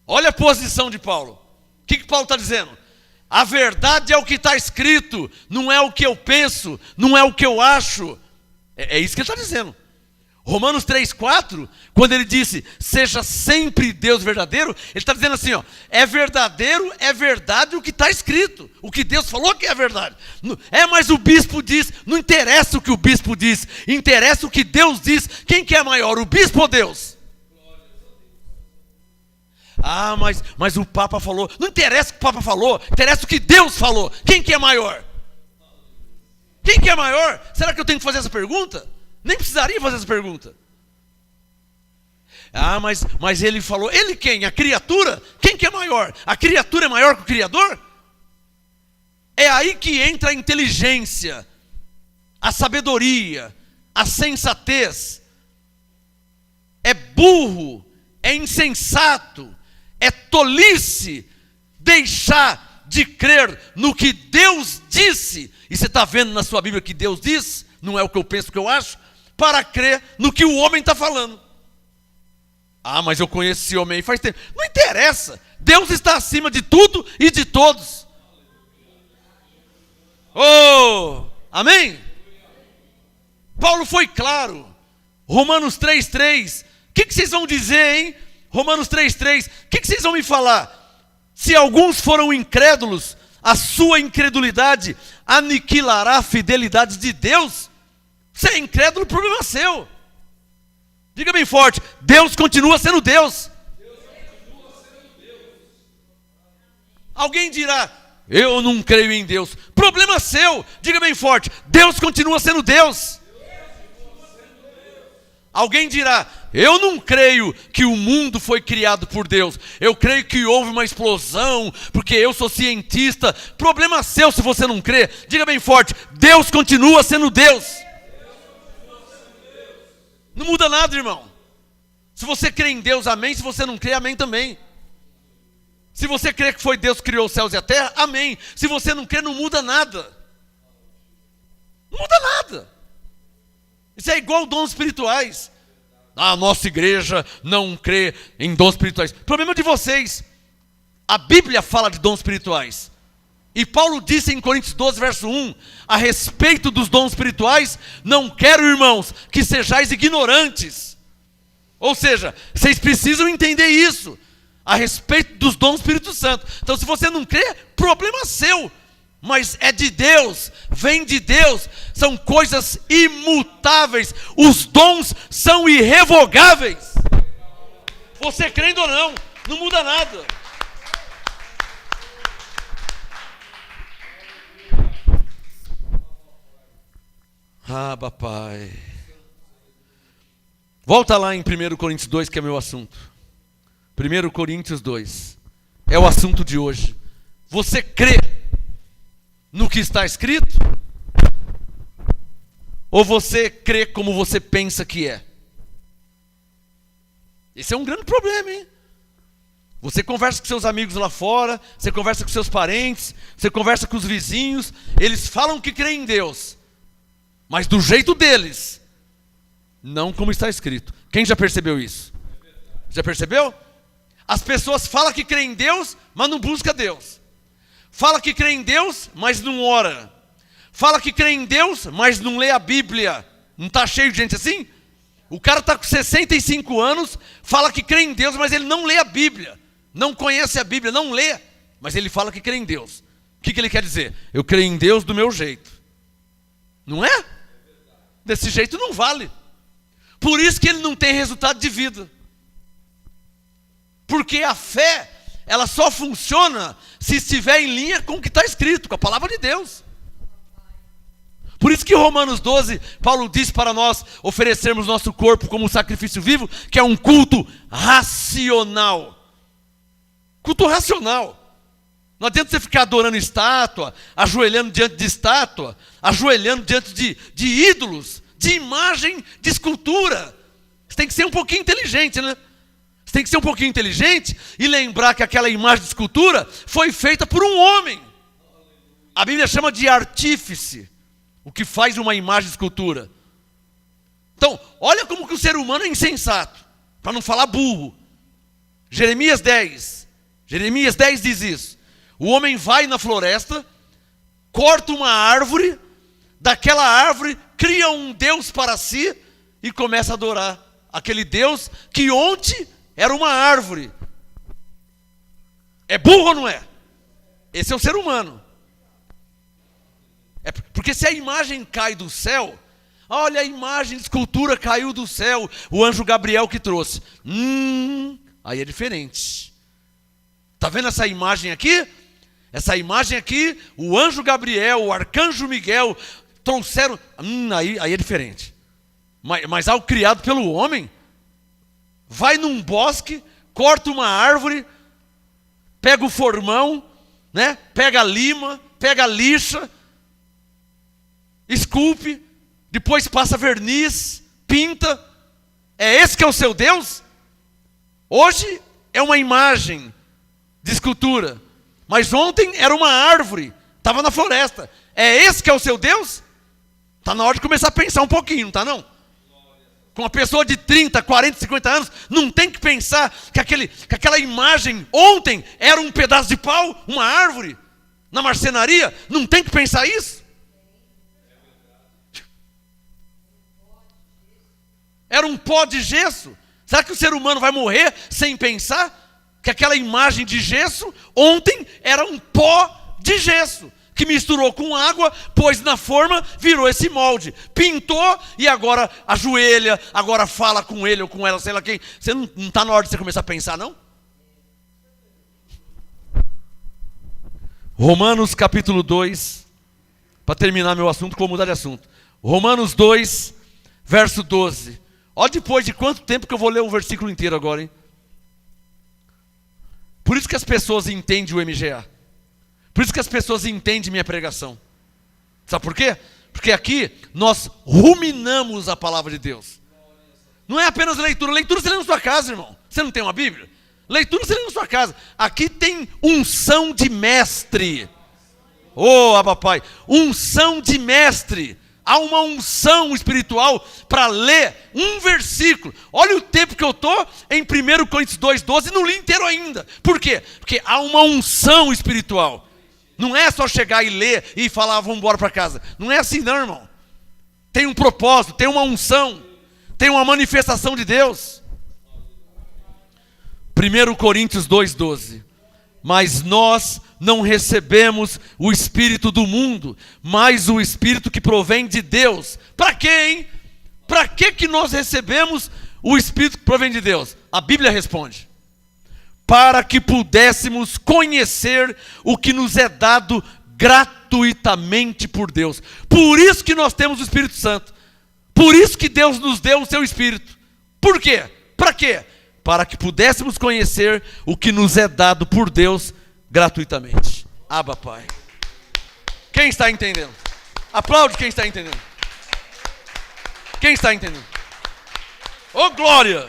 Olha a posição de Paulo. O que Paulo está dizendo? A verdade é o que está escrito, não é o que eu penso, não é o que eu acho. É isso que ele está dizendo. Romanos 3, 4, quando ele disse, seja sempre Deus verdadeiro, ele está dizendo assim, ó, é verdadeiro, é verdade o que está escrito, o que Deus falou que é verdade. Mas o bispo diz, não interessa o que o bispo diz, interessa o que Deus diz. Quem que é maior, o bispo ou Deus? Ah, mas o Papa falou. Não interessa o que o Papa falou, interessa o que Deus falou. Quem que é maior? Quem que é maior? Será que eu tenho que fazer essa pergunta? Nem precisaria fazer essa pergunta. Ah, mas ele falou. Ele quem? A criatura? Quem que é maior? A criatura é maior que o Criador? É aí que entra a inteligência, a sabedoria, a sensatez. É burro, é insensato, é tolice deixar de crer no que Deus disse. E você está vendo na sua Bíblia que Deus diz, não é o que eu penso, o que eu acho, para crer no que o homem está falando. Ah, mas eu conheço esse homem aí faz tempo. Não interessa, Deus está acima de tudo e de todos. Oh, amém? Paulo foi claro. Romanos 3:3. O que vocês vão dizer, hein? Romanos 3:3. O que vocês vão me falar? Se alguns foram incrédulos, a sua incredulidade aniquilará a fidelidade de Deus? Você é incrédulo, o problema é seu. Diga bem forte, Deus continua sendo Deus. Alguém dirá, eu não creio em Deus. Problema seu. Diga bem forte, Deus continua sendo Deus. Alguém dirá, eu não creio que o mundo foi criado por Deus. Eu creio que houve uma explosão, porque eu sou cientista. Problema seu se você não crê. Diga bem forte, Deus continua sendo Deus. Não muda nada, irmão. Se você crê em Deus, amém. Se você não crê, amém também. Se você crê que foi Deus que criou os céus e a terra, amém. Se você não crê, não muda nada. Não muda nada. Isso é igual dons espirituais. A nossa igreja não crê em dons espirituais. Problema de vocês. A Bíblia fala de dons espirituais. E Paulo disse em Coríntios 12, verso 1, a respeito dos dons espirituais, não quero, irmãos, que sejais ignorantes. Ou seja, vocês precisam entender isso, a respeito dos dons do Espírito Santo. Então, se você não crê, problema seu. Mas é de Deus, vem de Deus, são coisas imutáveis, os dons são irrevogáveis. Você crendo ou não, não muda nada. Ah, papai. Volta lá em 1 Coríntios 2, que é meu assunto. 1 Coríntios 2 é o assunto de hoje. Você crê no que está escrito? Ou você crê como você pensa que é? Esse é um grande problema, hein? Você conversa com seus amigos lá fora, você conversa com seus parentes, você conversa com os vizinhos, eles falam que creem em Deus, mas do jeito deles, não como está escrito. Quem já percebeu isso? Já percebeu? As pessoas falam que creem em Deus, mas não buscam Deus. Fala que crê em Deus, mas não ora. Fala que crê em Deus, mas não lê a Bíblia. Não está cheio de gente assim? O cara está com 65 anos, fala que crê em Deus, mas ele não lê a Bíblia. Não conhece a Bíblia, não lê. Mas ele fala que crê em Deus. O que ele quer dizer? Eu creio em Deus do meu jeito. Não é? Desse jeito não vale. Por isso que ele não tem resultado de vida. Porque a fé, ela só funciona se estiver em linha com o que está escrito, com a palavra de Deus. Por isso que Romanos 12, Paulo diz para nós oferecermos nosso corpo como um sacrifício vivo, que é um culto racional. Culto racional. Não adianta você ficar adorando estátua, ajoelhando diante de estátua, ajoelhando diante de ídolos, de imagem, de escultura. Você tem que ser um pouquinho inteligente, né? Você tem que ser um pouquinho inteligente e lembrar que aquela imagem de escultura foi feita por um homem. A Bíblia chama de artífice o que faz uma imagem de escultura. Então, olha como que o ser humano é insensato, para não falar burro. Jeremias 10 diz isso. O homem vai na floresta, corta uma árvore, daquela árvore cria um Deus para si e começa a adorar aquele Deus que ontem era uma árvore. É burro ou não é? Esse é o ser humano. É porque se a imagem cai do céu, olha, a imagem de escultura caiu do céu, o anjo Gabriel que trouxe. Aí é diferente. Está vendo essa imagem aqui? Essa imagem aqui, o anjo Gabriel, o arcanjo Miguel, trouxeram. Aí é diferente. Mas ao criado pelo homem, vai num bosque, corta uma árvore, pega o formão, né? Pega a lima, pega a lixa, esculpe, depois passa verniz, pinta. É esse que é o seu Deus? Hoje é uma imagem de escultura. Mas ontem era uma árvore, estava na floresta. É esse que é o seu Deus? Está na hora de começar a pensar um pouquinho, não está não? Com uma pessoa de 30, 40, 50 anos, não tem que pensar que aquela imagem ontem era um pedaço de pau, uma árvore, na marcenaria. Não tem que pensar isso? Era um pó de gesso. Será que o ser humano vai morrer sem pensar que aquela imagem de gesso ontem era um pó de gesso, que misturou com água, pôs na forma, virou esse molde, pintou e agora ajoelha, agora fala com ele ou com ela, sei lá quem. Você não está na hora de você começar a pensar, não? Romanos capítulo 2, para terminar meu assunto, vou mudar de assunto. Romanos 2, verso 12. Olha depois de quanto tempo que eu vou ler o versículo inteiro agora, hein? Por isso que as pessoas entendem o MGA. Por isso que as pessoas entendem minha pregação. Sabe por quê? Porque aqui nós ruminamos a palavra de Deus. Não é apenas leitura. Leitura você lê na sua casa, irmão. Você não tem uma Bíblia? Leitura você lê na sua casa. Aqui tem unção de mestre. Papai. Unção de mestre. Há uma unção espiritual para ler um versículo. Olha o tempo que eu estou em 1 Coríntios 2,12 e não li inteiro ainda. Por quê? Porque há uma unção espiritual. Não é só chegar e ler e falar, vamos embora para casa. Não é assim não, irmão. Tem um propósito, tem uma unção, tem uma manifestação de Deus. 1 Coríntios 2,12. Mas nós não recebemos o Espírito do mundo, mas o Espírito que provém de Deus. Para quê, hein? Para que nós recebemos o Espírito que provém de Deus? A Bíblia responde. Para que pudéssemos conhecer o que nos é dado gratuitamente por Deus. Por isso que nós temos o Espírito Santo. Por isso que Deus nos deu o seu Espírito. Por quê? Para quê? Para que pudéssemos conhecer o que nos é dado por Deus gratuitamente. Abba, Pai. Quem está entendendo? Aplaude quem está entendendo. Quem está entendendo? Ô, glória!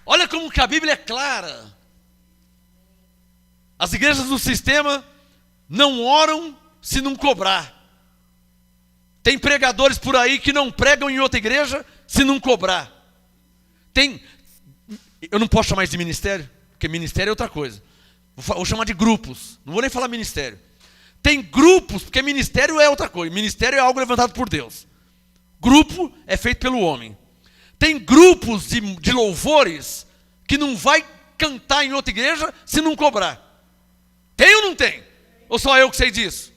Olha como que a Bíblia é clara. As igrejas do sistema não oram se não cobrar. Tem pregadores por aí que não pregam em outra igreja se não cobrar. Eu não posso chamar isso de ministério, porque ministério é outra coisa. Vou chamar de grupos, não vou nem falar ministério. Tem grupos, porque ministério é outra coisa. Ministério é algo levantado por Deus. Grupo é feito pelo homem. Tem grupos de louvores que não vai cantar em outra igreja se não cobrar. Tem ou não tem? Ou só eu que sei disso?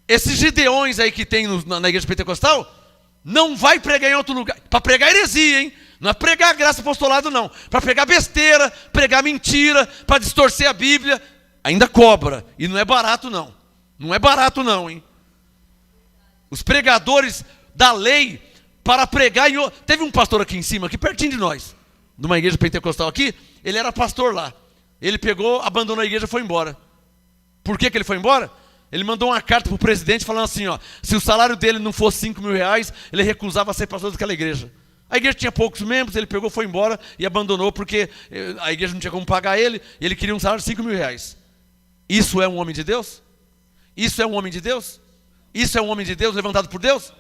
Esses gideões aí que tem na igreja pentecostal, não vai pregar em outro lugar. Para pregar heresia, hein? Não é pregar graça apostolado, não. Para pregar besteira, pregar mentira, para distorcer a Bíblia, ainda cobra. E não é barato, não. Não é barato, não, hein? Os pregadores da lei para pregar em... Teve um pastor aqui em cima, aqui pertinho de nós, de uma igreja pentecostal aqui, ele era pastor lá. Ele pegou, abandonou a igreja e foi embora. Por que ele foi embora? Ele mandou uma carta para o presidente falando assim, ó, se o salário dele não fosse R$5.000, ele recusava ser pastor daquela igreja. A igreja tinha poucos membros, ele pegou, foi embora e abandonou porque a igreja não tinha como pagar ele, e ele queria um salário de R$5.000. Isso é um homem de Deus? Isso é um homem de Deus? Isso é um homem de Deus levantado por Deus?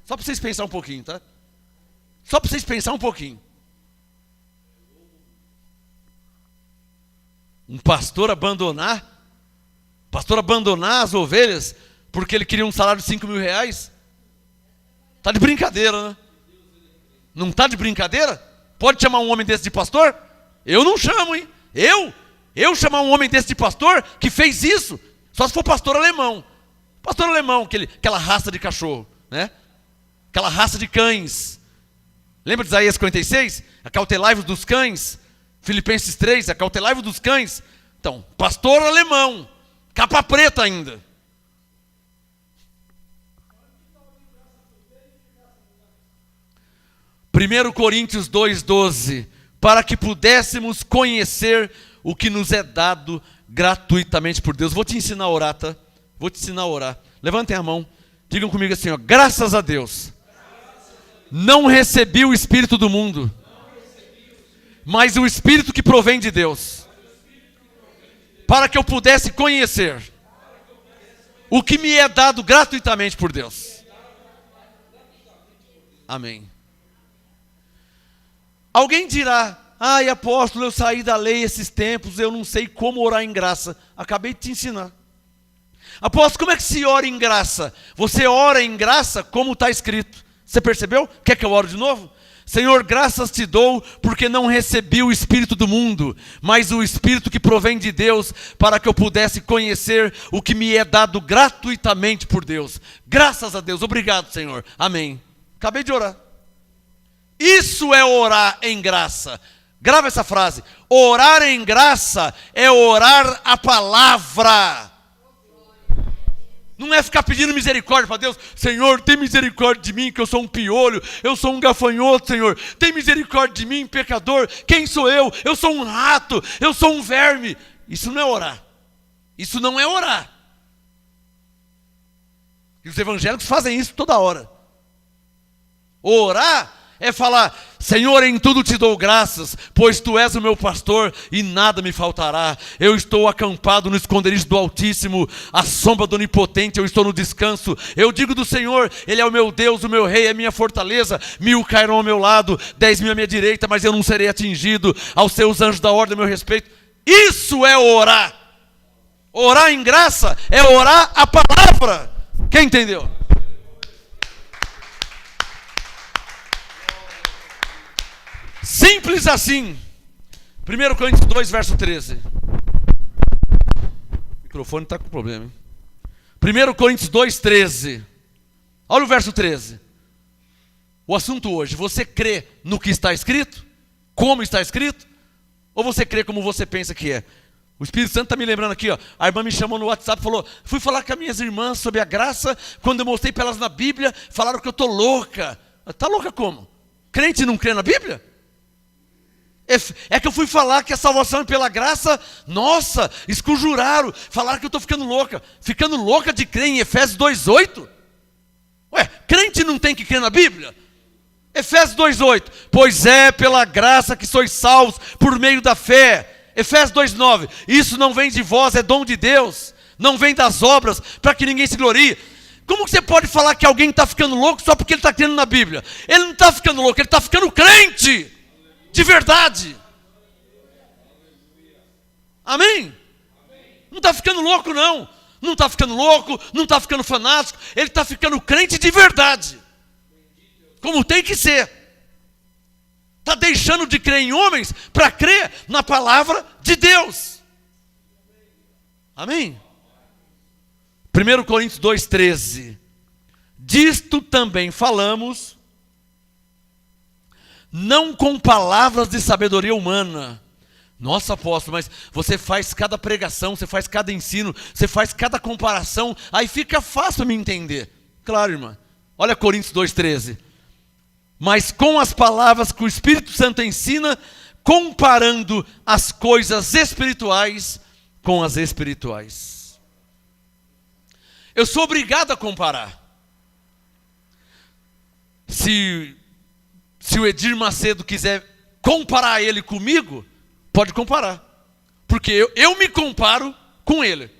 Só para vocês pensar um pouquinho, tá? Só para vocês pensar um pouquinho. Um pastor abandonar as ovelhas porque ele queria um salário de R$5.000? Está de brincadeira, né? Não está de brincadeira? Pode chamar um homem desse de pastor? Eu não chamo, hein? Eu chamar um homem desse de pastor que fez isso, só se for pastor alemão. Pastor alemão, aquela raça de cachorro, né? Aquela raça de cães. Lembra de Isaías 56? Acautelai-vos dos cães. Filipenses 3, acautelai-vos dos cães. Então, pastor alemão, capa preta ainda. Primeiro Coríntios 2:12, para que pudéssemos conhecer o que nos é dado gratuitamente por Deus. Vou te ensinar a orar, tá? Vou te ensinar a orar. Levantem a mão, digam comigo assim, ó, graças a Deus, não recebi o Espírito do mundo, mas o Espírito que provém de Deus, para que eu pudesse conhecer o que me é dado gratuitamente por Deus. Amém. Alguém dirá, ai apóstolo, eu saí da lei esses tempos, eu não sei como orar em graça. Acabei de te ensinar. Apóstolo, como é que se ora em graça? Você ora em graça como está escrito. Você percebeu? Quer que eu ore de novo? Senhor, graças te dou, porque não recebi o Espírito do mundo, mas o Espírito que provém de Deus, para que eu pudesse conhecer o que me é dado gratuitamente por Deus. Graças a Deus, obrigado, Senhor. Amém. Acabei de orar. Isso é orar em graça. Grava essa frase. Orar em graça é orar a palavra. Não é ficar pedindo misericórdia para Deus. Senhor, tem misericórdia de mim, que eu sou um piolho, eu sou um gafanhoto, Senhor. Tem misericórdia de mim, pecador. Quem sou eu? Eu sou um rato, eu sou um verme. Isso não é orar. Isso não é orar. E os evangélicos fazem isso toda hora. Orar é falar, Senhor, em tudo te dou graças, pois tu és o meu pastor e nada me faltará. Eu estou acampado no esconderijo do Altíssimo, à sombra do Onipotente eu estou no descanso. Eu digo do Senhor, Ele é o meu Deus, o meu Rei, é minha fortaleza. 1000 cairão ao meu lado, 10.000 à minha direita, mas eu não serei atingido. Aos seus anjos da ordem, meu respeito. Isso é orar. Orar em graça é orar a palavra. Quem entendeu? Simples assim. 1 Coríntios 2, verso 13. O microfone está com problema, hein? 1 Coríntios 2, 13. Olha o verso 13. O assunto hoje, você crê no que está escrito? Como está escrito? Ou você crê como você pensa que é? O Espírito Santo está me lembrando aqui, ó. A irmã me chamou no WhatsApp e falou, fui falar com as minhas irmãs sobre a graça, quando eu mostrei para elas na Bíblia, falaram que eu estou louca. Está louca como? Crente não crê na Bíblia? É que eu fui falar que a salvação é pela graça, nossa, esconjuraram, falaram que eu estou ficando louca de crer em Efésios 2,8? Ué, crente não tem que crer na Bíblia? Efésios 2,8, pois é pela graça que sois salvos por meio da fé. Efésios 2,9, isso não vem de vós, é dom de Deus, não vem das obras, para que ninguém se glorie. Como que você pode falar que alguém está ficando louco só porque ele está crendo na Bíblia? Ele não está ficando louco, ele está ficando crente. De verdade. Amém? Não está ficando louco, não. Não está ficando louco, não está ficando fanático. Ele está ficando crente de verdade. Como tem que ser. Está deixando de crer em homens para crer na palavra de Deus. Amém? 1 Coríntios 2,13. Disto também falamos, não com palavras de sabedoria humana. Nossa, apóstolo, mas você faz cada pregação, você faz cada ensino, você faz cada comparação, aí fica fácil me entender. Claro, irmã. Olha Coríntios 2,13. Mas com as palavras que o Espírito Santo ensina, comparando as coisas espirituais com as espirituais. Eu sou obrigado a comparar. Se o Edir Macedo quiser comparar ele comigo, pode comparar. Porque eu me comparo com ele.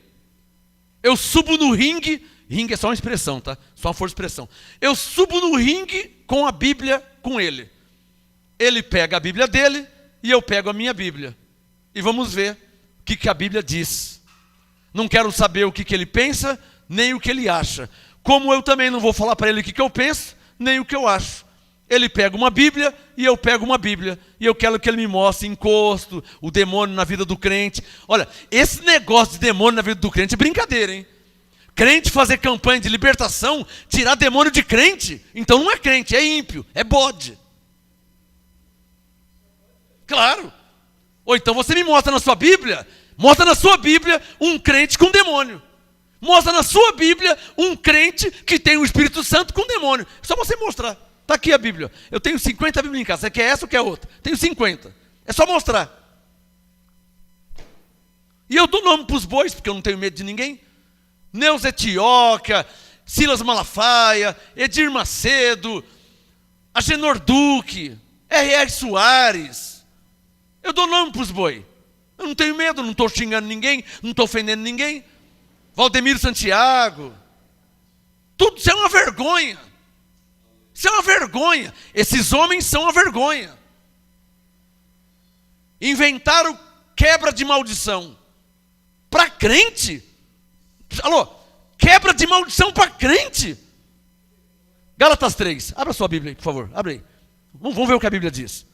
Eu subo no ringue é só uma expressão, tá? Só uma força de expressão. Eu subo no ringue com a Bíblia com ele. Ele pega a Bíblia dele e eu pego a minha Bíblia. E vamos ver o que a Bíblia diz. Não quero saber o que ele pensa, nem o que ele acha. Como eu também não vou falar para ele o que eu penso, nem o que eu acho. Ele pega uma Bíblia e eu pego uma Bíblia. E eu quero que ele me mostre encosto, o demônio na vida do crente. Olha, esse negócio de demônio na vida do crente é brincadeira, hein? Crente fazer campanha de libertação, tirar demônio de crente, então não é crente, é ímpio, é bode. Claro. Ou então você me mostra na sua Bíblia um crente com demônio. Mostra na sua Bíblia um crente que tem o Espírito Santo com demônio. Só você mostrar. Está aqui a Bíblia. Eu tenho 50 Bíblias em casa. Você quer essa ou quer outra? Tenho 50. É só mostrar. E eu dou nome para os bois, porque eu não tenho medo de ninguém. Neus Etioca, Silas Malafaia, Edir Macedo, Agenor Duque, R.R. Soares. Eu dou nome para os boi. Eu não tenho medo, não estou xingando ninguém, não estou ofendendo ninguém. Valdemiro Santiago. Tudo isso é uma vergonha. Isso é uma vergonha. Esses homens são uma vergonha. Inventaram quebra de maldição. Para crente? Alô? Quebra de maldição para crente? Gálatas 3. Abra sua Bíblia aí, por favor. Abre aí. Vamos ver o que a Bíblia diz.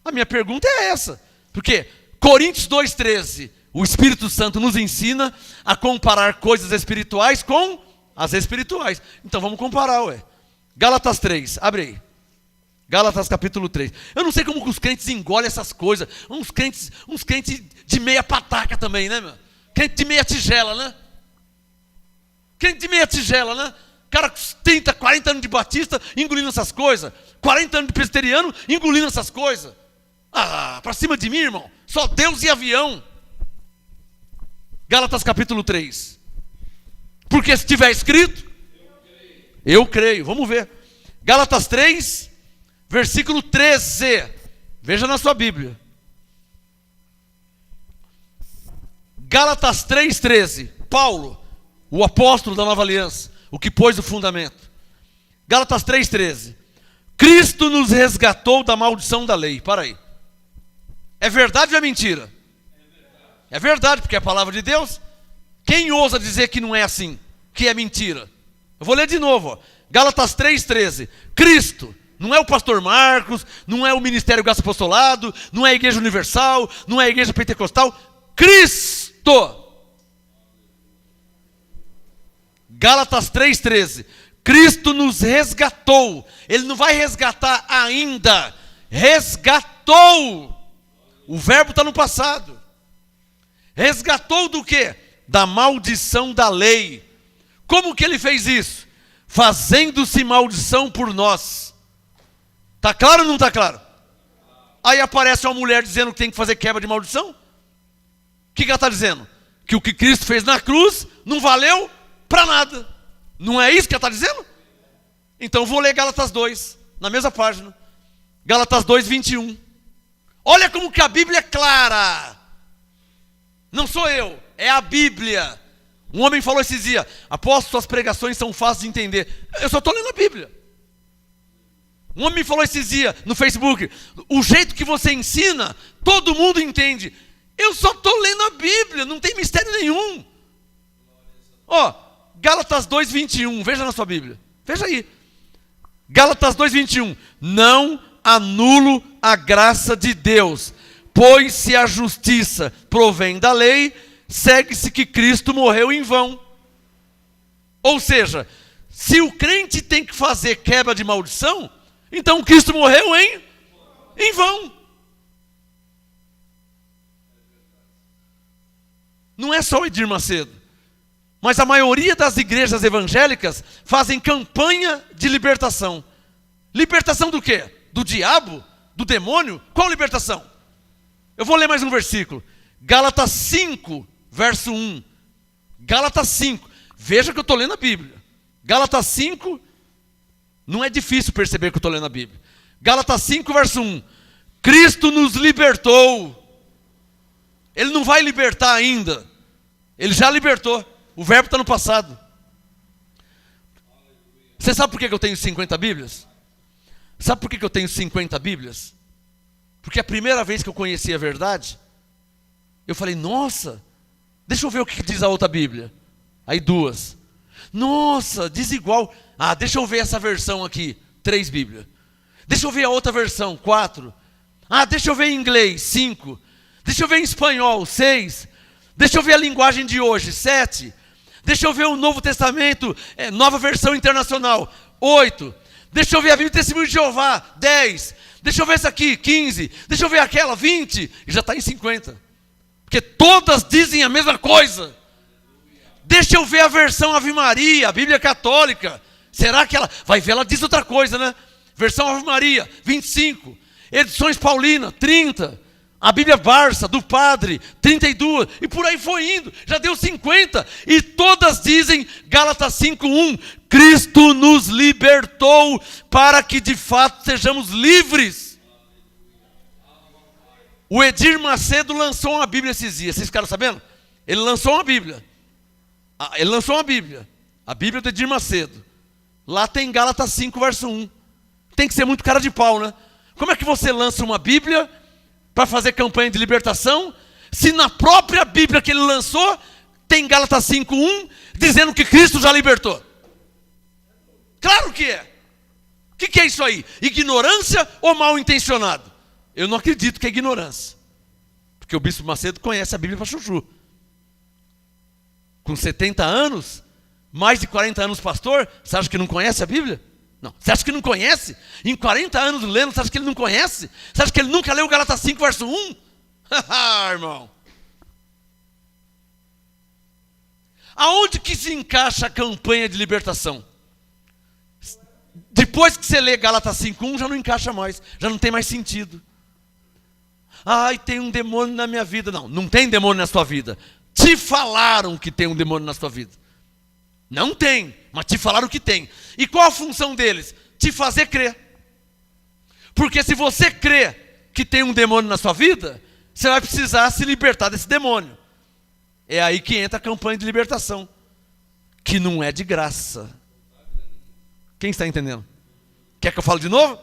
A minha pergunta é essa. Porque Coríntios 2,13. O Espírito Santo nos ensina a comparar coisas espirituais com as espirituais. Então vamos comparar, ué. Gálatas 3, abre aí. Gálatas capítulo 3. Eu não sei como que os crentes engolem essas coisas. Uns crentes de meia pataca também, né, meu? Crente de meia tigela, né? Crente de meia tigela, né? Cara com 30, 40 anos de batista engolindo essas coisas. 40 anos de presbiteriano engolindo essas coisas. Ah, pra cima de mim, irmão. Só Deus e avião. Gálatas capítulo 3. Porque se tiver escrito, eu creio. Vamos ver. Gálatas 3, versículo 13. Veja na sua Bíblia. Gálatas 3:13. Paulo, o apóstolo da nova aliança, o que pôs o fundamento. Gálatas 3:13. Cristo nos resgatou da maldição da lei. Para aí. É verdade ou é mentira? É verdade, porque é a palavra de Deus. Quem ousa dizer que não é assim? Que é mentira? Eu vou ler de novo. Ó. Gálatas 3:13. Cristo, não é o pastor Marcos, não é o Ministério Graça Apostolado, não é a Igreja Universal, não é a Igreja Pentecostal. Cristo. Gálatas 3:13. Cristo nos resgatou. Ele não vai resgatar ainda. Resgatou. O verbo está no passado. Resgatou do quê? Da maldição da lei. Como que ele fez isso? Fazendo-se maldição por nós. Está claro ou não está claro? Aí aparece uma mulher dizendo que tem que fazer quebra de maldição. O que ela está dizendo? Que o que Cristo fez na cruz não valeu para nada. Não é isso que ela está dizendo? Então vou ler Gálatas 2, na mesma página. Gálatas 2:21. Olha como que a Bíblia é clara. Não sou eu, é a Bíblia. Um homem falou esses dias: apóstolo, suas pregações são fáceis de entender. Eu só estou lendo a Bíblia. Um homem me falou esses dias no Facebook: o jeito que você ensina, todo mundo entende. Eu só estou lendo a Bíblia, não tem mistério nenhum. Ó, Gálatas 2:21, veja na sua Bíblia. Veja aí. Gálatas 2:21. Não anulo a graça de Deus, pois se a justiça provém da lei, segue-se que Cristo morreu em vão. Ou seja, se o crente tem que fazer quebra de maldição, então Cristo morreu em vão. Não é só o Edir Macedo, mas a maioria das igrejas evangélicas fazem campanha de libertação. Libertação do quê? Do diabo? Do demônio? Qual libertação? Eu vou ler mais um versículo. Gálatas 5, verso 1. Gálatas 5. Veja que eu estou lendo a Bíblia. Gálatas 5, não é difícil perceber que eu estou lendo a Bíblia. Gálatas 5, verso 1. Cristo nos libertou. Ele não vai libertar ainda. Ele já libertou. O verbo está no passado. Você sabe por que eu tenho 50 Bíblias? Sabe por que eu tenho 50 Bíblias? Porque a primeira vez que eu conheci a verdade, eu falei, nossa, deixa eu ver o que diz a outra Bíblia. Aí 2. Nossa, diz igual. Ah, deixa eu ver essa versão aqui. 3 Bíblias. Deixa eu ver a outra versão. 4. Ah, deixa eu ver em inglês. 5. Deixa eu ver em espanhol. 6. Deixa eu ver a linguagem de hoje. 7. Deixa eu ver o Novo Testamento, nova versão internacional. 8. Deixa eu ver a Bíblia Testemunho de Jeová. 10. Deixa eu ver essa aqui. 15. Deixa eu ver aquela. 20. E já está em 50. Porque todas dizem a mesma coisa. Deixa eu ver a versão Ave Maria, a Bíblia Católica. Será que ela... Vai ver, ela diz outra coisa, né? Versão Ave Maria, 25. Edições Paulina, 30. A Bíblia Barça, do Padre, 32. E por aí foi indo. Já deu 50. E todas dizem, Gálatas 5:1. Cristo nos libertou para que de fato sejamos livres. O Edir Macedo lançou uma Bíblia esses dias. Vocês ficaram sabendo? Ele lançou uma Bíblia. Ele lançou uma Bíblia. A Bíblia do Edir Macedo. Lá tem Gálatas 5, verso 1. Tem que ser muito cara de pau, né? Como é que você lança uma Bíblia para fazer campanha de libertação, se na própria Bíblia que ele lançou, tem Gálatas 5:1, dizendo que Cristo já libertou? Claro que é. O que é isso aí? Ignorância ou mal intencionado? Eu não acredito que é ignorância. Porque o Bispo Macedo conhece a Bíblia para chuchu. Com 70 anos, mais de 40 anos pastor, você acha que não conhece a Bíblia? Não. Você acha que não conhece? Em 40 anos lendo, você acha que ele não conhece? Você acha que ele nunca leu Gálatas 5, verso 1? Irmão. Aonde que se encaixa a campanha de libertação? Depois que você lê Gálatas 5:1, já não encaixa mais. Já não tem mais sentido. Ai, tem um demônio na minha vida. Não, não tem demônio na sua vida. Te falaram que tem um demônio na sua vida. Não tem, mas te falaram que tem. E qual a função deles? Te fazer crer. Porque se você crê que tem um demônio na sua vida, você vai precisar se libertar desse demônio. É aí que entra a campanha de libertação, que não é de graça. Quem está entendendo? Quer que eu fale de novo?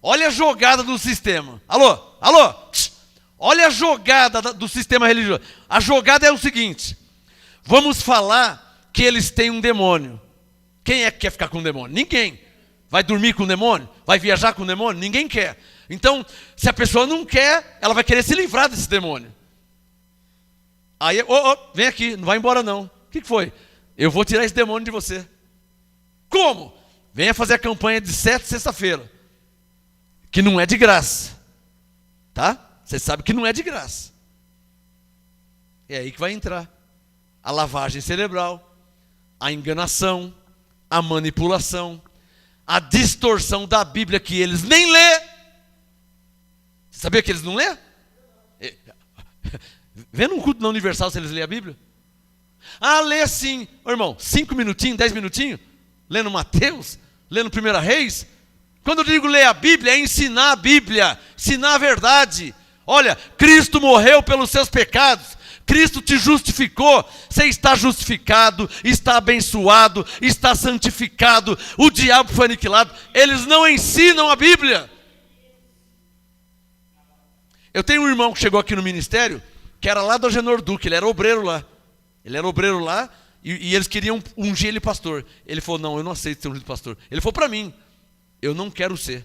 Olha a jogada do sistema. Alô? Alô? Olha a jogada do sistema religioso. A jogada é o seguinte: vamos falar que eles têm um demônio. Quem é que quer ficar com um demônio? Ninguém. Vai dormir com um demônio? Vai viajar com um demônio? Ninguém quer. Então, se a pessoa não quer, ela vai querer se livrar desse demônio. Aí, vem aqui, não vai embora não. O que foi? Eu vou tirar esse demônio de você. Como? Venha fazer a campanha de 7 sexta-feira. Que não é de graça. Tá? Você sabe que não é de graça. É aí que vai entrar a lavagem cerebral, a enganação, a manipulação, a distorção da Bíblia que eles nem lê. Você sabia que eles não lê? Vê num culto na Universal se eles lêem a Bíblia. Ah, lê sim. Ô, irmão, 5 minutinhos, 10 minutinhos, lendo Mateus, lendo 1 Reis. Quando eu digo ler a Bíblia, é ensinar a Bíblia, ensinar a verdade. Olha, Cristo morreu pelos seus pecados. Cristo te justificou, você está justificado, está abençoado, está santificado, o diabo foi aniquilado. Eles não ensinam a Bíblia. Eu tenho um irmão que chegou aqui no ministério, que era lá do Agenor Duque, ele era obreiro lá. Ele era obreiro lá e eles queriam ungir ele pastor. Ele falou, não, eu não aceito ser ungido pastor. Ele falou para mim, eu não quero ser.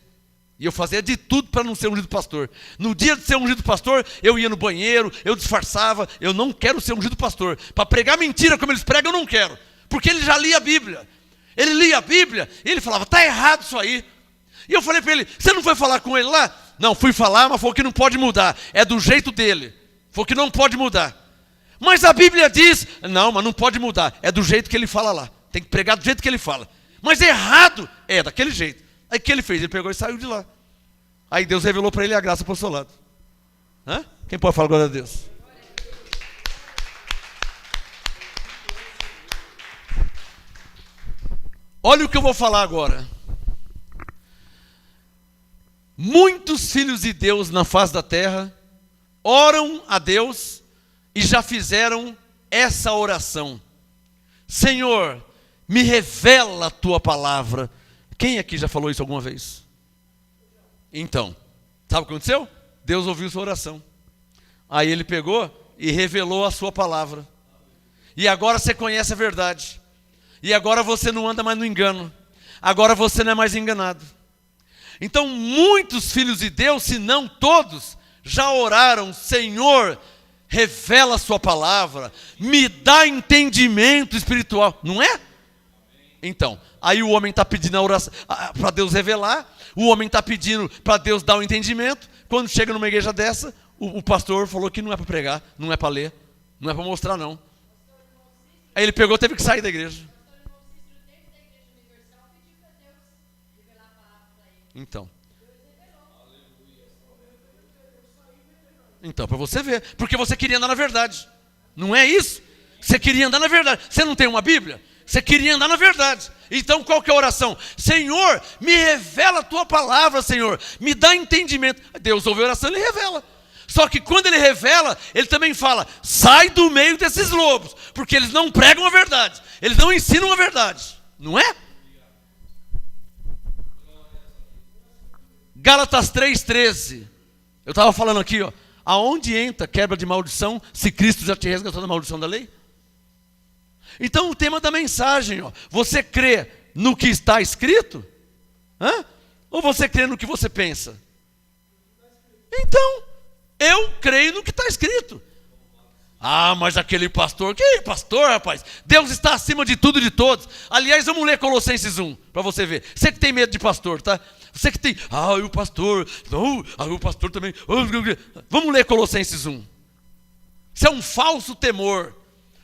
E eu fazia de tudo para não ser ungido pastor. No dia de ser ungido pastor, eu ia no banheiro, eu disfarçava, eu não quero ser ungido pastor. Para pregar mentira como eles pregam, eu não quero. Porque ele já lia a Bíblia. Ele lia a Bíblia e ele falava, está errado isso aí. E eu falei para ele, você não foi falar com ele lá? Não, fui falar, mas falou que não pode mudar. É do jeito dele. Falou que não pode mudar. Mas a Bíblia diz, não, mas não pode mudar. É do jeito que ele fala lá. Tem que pregar do jeito que ele fala. Mas errado é daquele jeito. Aí o que ele fez? Ele pegou e saiu de lá. Aí Deus revelou para ele a graça apostolado. Hã? Quem pode falar glória a Deus? Olha o que eu vou falar agora. Muitos filhos de Deus na face da terra oram a Deus e já fizeram essa oração. Senhor, me revela a tua palavra. Quem aqui já falou isso alguma vez? Então, sabe o que aconteceu? Deus ouviu sua oração. Aí ele pegou e revelou a sua palavra. E agora você conhece a verdade. E agora você não anda mais no engano. Agora você não é mais enganado. Então muitos filhos de Deus, se não todos, já oraram, Senhor, revela a sua palavra, me dá entendimento espiritual. Não é? Então, aí o homem está pedindo a oração para Deus revelar, o homem está pedindo para Deus dar o entendimento. Quando chega numa igreja dessa, o pastor falou que não é para pregar, não é para ler, não é para mostrar não. Aí ele pegou, teve que sair da igreja. Então, para você ver, porque você queria andar na verdade. Não é isso? Você queria andar na verdade. Você não tem uma Bíblia? Você queria andar na verdade. Então qual que é a oração? Senhor, me revela a tua palavra, Senhor. Me dá entendimento. Deus ouve a oração, ele revela. Só que quando ele revela, ele também fala, sai do meio desses lobos, porque eles não pregam a verdade. Eles não ensinam a verdade. Não é? Gálatas 3,13. Eu estava falando aqui, ó. Aonde entra quebra de maldição, se Cristo já te resgatou da maldição da lei? Então o tema da mensagem, ó, você crê no que está escrito? Hã? Ou você crê no que você pensa? Então, eu creio no que está escrito. Ah, mas aquele pastor, que pastor, rapaz? Deus está acima de tudo e de todos. Aliás, vamos ler Colossenses 1, para você ver. Você que tem medo de pastor, tá? Você que tem, o pastor, o pastor também. Vamos ler Colossenses 1. Isso é um falso temor.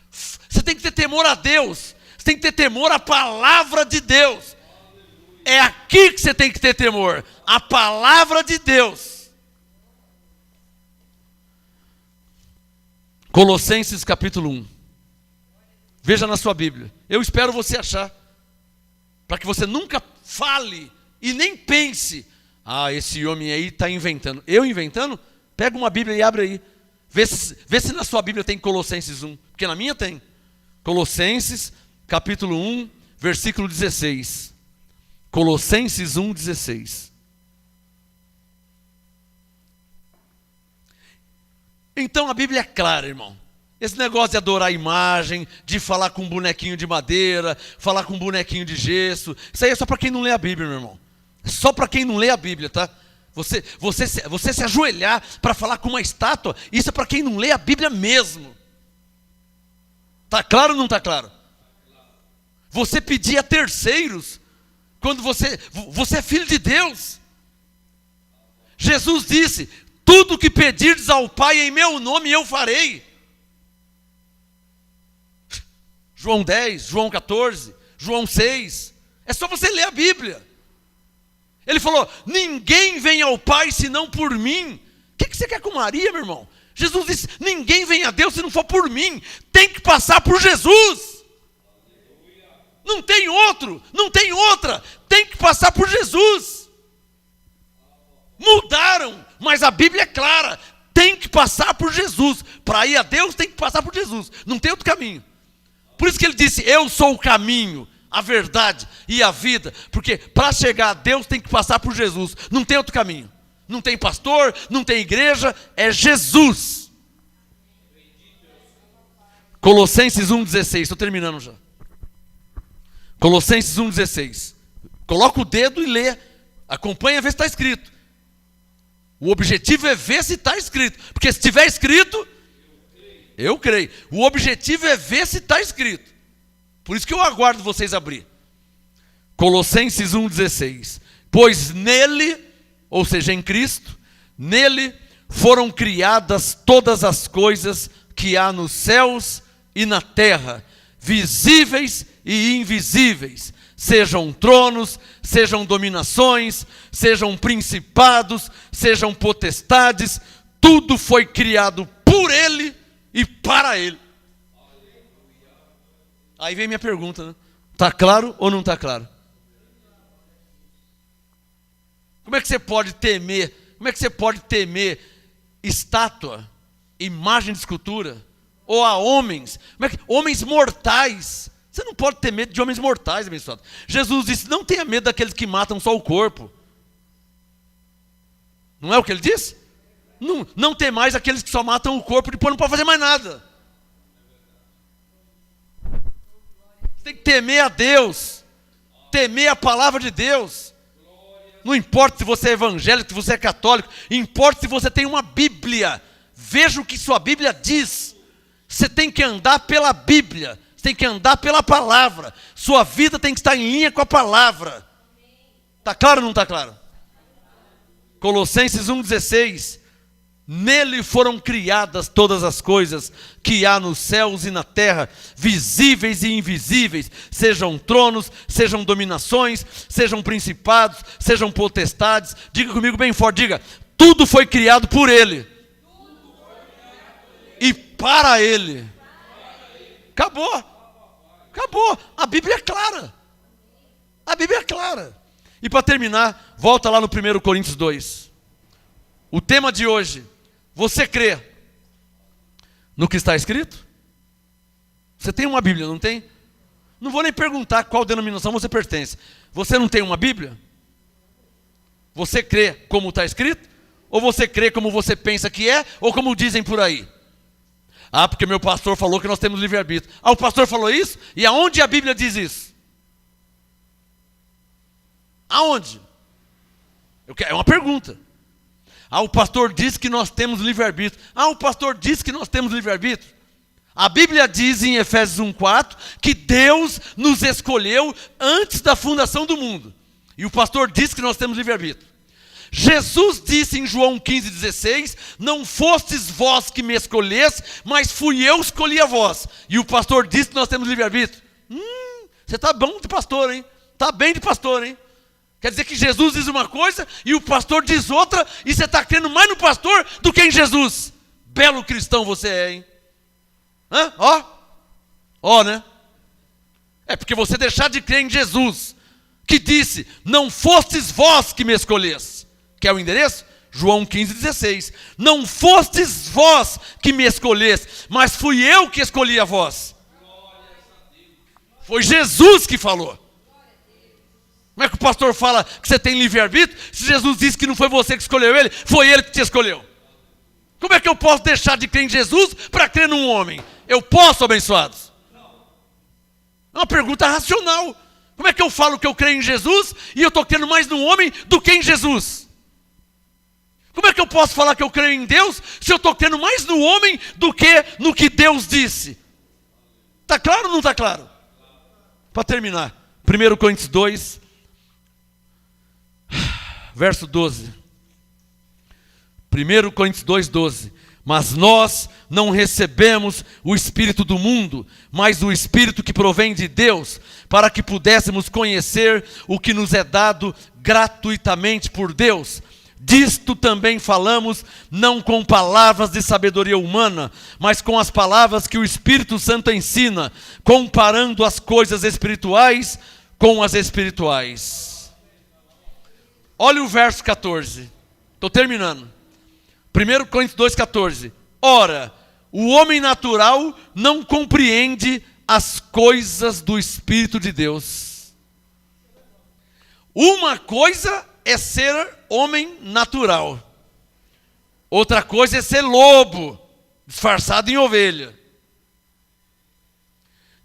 Você tem que ter temor a Deus. Você tem que ter temor à palavra de Deus. É aqui que você tem que ter temor. A palavra de Deus. Colossenses capítulo 1. Veja na sua Bíblia. Eu espero você achar. Para que você nunca fale e nem pense, esse homem aí está inventando. Eu inventando? Pega uma Bíblia e abre aí. Vê se na sua Bíblia tem Colossenses 1. Porque na minha tem. Colossenses, capítulo 1, versículo 16. Colossenses 1, 16. Então a Bíblia é clara, irmão. Esse negócio de adorar a imagem, de falar com um bonequinho de madeira, falar com um bonequinho de gesso, isso aí é só para quem não lê a Bíblia, meu irmão. É só para quem não lê a Bíblia, tá? Você se ajoelhar para falar com uma estátua, isso é para quem não lê a Bíblia mesmo. Tá claro ou não tá claro? Você pedir a terceiros, quando você é filho de Deus. Jesus disse, tudo que pedirdes ao Pai em meu nome eu farei. João 10, João 14, João 6. É só você ler a Bíblia. Ele falou, ninguém vem ao Pai senão por mim. O que você quer com Maria, meu irmão? Jesus disse, ninguém vem a Deus se não for por mim. Tem que passar por Jesus. Não tem outro, não tem outra. Tem que passar por Jesus. Mudaram, mas a Bíblia é clara. Tem que passar por Jesus. Para ir a Deus tem que passar por Jesus. Não tem outro caminho. Por isso que ele disse, eu sou o caminho, a verdade e a vida. Porque para chegar a Deus tem que passar por Jesus. Não tem outro caminho. Não tem pastor, não tem igreja, é Jesus. Colossenses 1,16, estou terminando já. Colossenses 1,16. Coloca o dedo e lê. Acompanha, vê se está escrito. O objetivo é ver se está escrito. Porque se estiver escrito, eu creio. O objetivo é ver se está escrito. Por isso que eu aguardo vocês abrir. Colossenses 1,16. Pois nele, ou seja, em Cristo, nele foram criadas todas as coisas que há nos céus e na terra, visíveis e invisíveis, sejam tronos, sejam dominações, sejam principados, sejam potestades, tudo foi criado por ele e para ele. Aí vem minha pergunta, né? Está claro ou não está claro? Como é que você pode temer? Como é que você pode temer estátua, imagem de escultura, ou a homens? Homens mortais. Você não pode ter medo de homens mortais, abençoado. Jesus disse, não tenha medo daqueles que matam só o corpo. Não é o que ele disse? Não tem mais aqueles que só matam o corpo e depois não pode fazer mais nada. Você tem que temer a Deus, temer a palavra de Deus. Não importa se você é evangélico, se você é católico, importa se você tem uma Bíblia. Veja o que sua Bíblia diz. Você tem que andar pela Bíblia, você tem que andar pela palavra. Sua vida tem que estar em linha com a palavra. Está claro ou não está claro? Colossenses 1,16. Nele foram criadas todas as coisas que há nos céus e na terra, visíveis e invisíveis, sejam tronos, sejam dominações, sejam principados, sejam potestades. Diga comigo bem forte, diga, tudo foi criado por ele e para ele. Acabou. A Bíblia é clara. A Bíblia é clara. E para terminar, volta lá no 1 Coríntios 2. O tema de hoje, você crê no que está escrito? Você tem uma Bíblia, não tem? Não vou nem perguntar qual denominação você pertence. Você não tem uma Bíblia? Você crê como está escrito? Ou você crê como você pensa que é? Ou como dizem por aí? Ah, porque meu pastor falou que nós temos livre-arbítrio. Ah, o pastor falou isso? E aonde a Bíblia diz isso? Aonde? É uma pergunta. Ah, o pastor diz que nós temos livre-arbítrio. Ah, o pastor diz que nós temos livre-arbítrio. A Bíblia diz em Efésios 1,4 que Deus nos escolheu antes da fundação do mundo. E o pastor diz que nós temos livre-arbítrio. Jesus disse em João 15,16, não fostes vós que me escolheste, mas fui eu que escolhi a vós. E o pastor disse que nós temos livre-arbítrio. Você está bom de pastor, hein? Está bem de pastor, hein? Quer dizer que Jesus diz uma coisa e o pastor diz outra, e você está crendo mais no pastor do que em Jesus. Belo cristão você é, hein? Hã? Ó, né? É porque você deixar de crer em Jesus, que disse, não fostes vós que me escolheste. Quer o endereço? João 15,16. Não fostes vós que me escolheste, mas fui eu que escolhi a vós. Foi Jesus que falou. Como é que o pastor fala que você tem livre-arbítrio? Se Jesus disse que não foi você que escolheu ele, foi ele que te escolheu. Como é que eu posso deixar de crer em Jesus para crer num homem? Eu posso, abençoados? É uma pergunta racional. Como é que eu falo que eu creio em Jesus e eu estou crendo mais num homem do que em Jesus? Como é que eu posso falar que eu creio em Deus se eu estou crendo mais no homem do que no que Deus disse? Está claro ou não está claro? Para terminar, 1 Coríntios 2, verso 12. 1 Coríntios 2, 12. Mas nós não recebemos o Espírito do mundo, mas o Espírito que provém de Deus, para que pudéssemos conhecer o que nos é dado gratuitamente por Deus. Disto também falamos, não com palavras de sabedoria humana, mas com as palavras que o Espírito Santo ensina, comparando as coisas espirituais com as espirituais. Olha o verso 14. Estou terminando. 1 Coríntios 2,14. Ora, o homem natural não compreende as coisas do Espírito de Deus. Uma coisa é ser homem natural. Outra coisa é ser lobo, disfarçado em ovelha.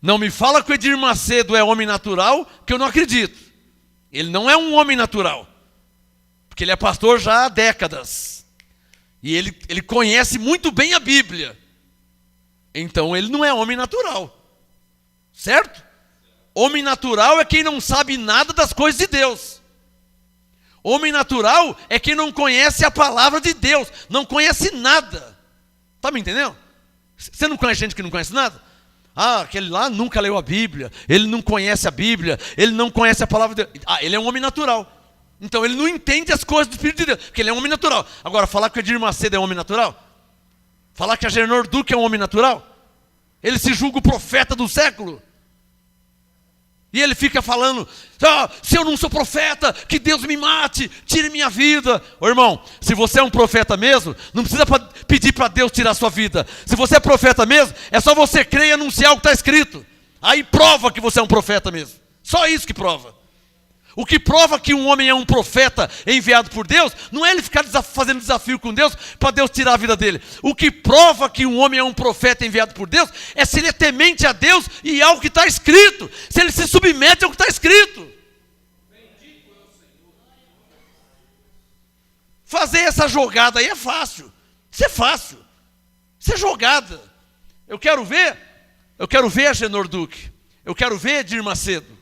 Não me fala que o Edir Macedo é homem natural, que eu não acredito. Ele não é um homem natural. Porque ele é pastor já há décadas. E ele conhece muito bem a Bíblia. Então ele não é homem natural. Certo? Homem natural é quem não sabe nada das coisas de Deus. Homem natural é quem não conhece a palavra de Deus. Não conhece nada. Está me entendendo? Você não conhece gente que não conhece nada? Ah, aquele lá nunca leu a Bíblia. Ele não conhece a Bíblia. Ele não conhece a palavra de Deus. Ah, ele é um homem natural. Então ele não entende as coisas do Espírito de Deus. Porque ele é um homem natural. Agora, falar que o Edir Macedo é um homem natural? Falar que a Agenor Duque é um homem natural? Ele se julga o profeta do século. E ele fica falando, se eu não sou profeta, que Deus me mate, tire minha vida. Ô irmão, se você é um profeta mesmo, não precisa pedir para Deus tirar a sua vida. Se você é profeta mesmo, é só você crer e anunciar o que está escrito. Aí prova que você é um profeta mesmo. Só isso que prova. O que prova que um homem é um profeta enviado por Deus, não é ele ficar fazendo desafio com Deus para Deus tirar a vida dele. O que prova que um homem é um profeta enviado por Deus é se ele é temente a Deus e ao que está escrito. Se ele se submete ao que está escrito. Fazer essa jogada aí é fácil. Isso é fácil. Isso é jogada. Eu quero ver a Agenor Duque. Eu quero ver Edir Macedo.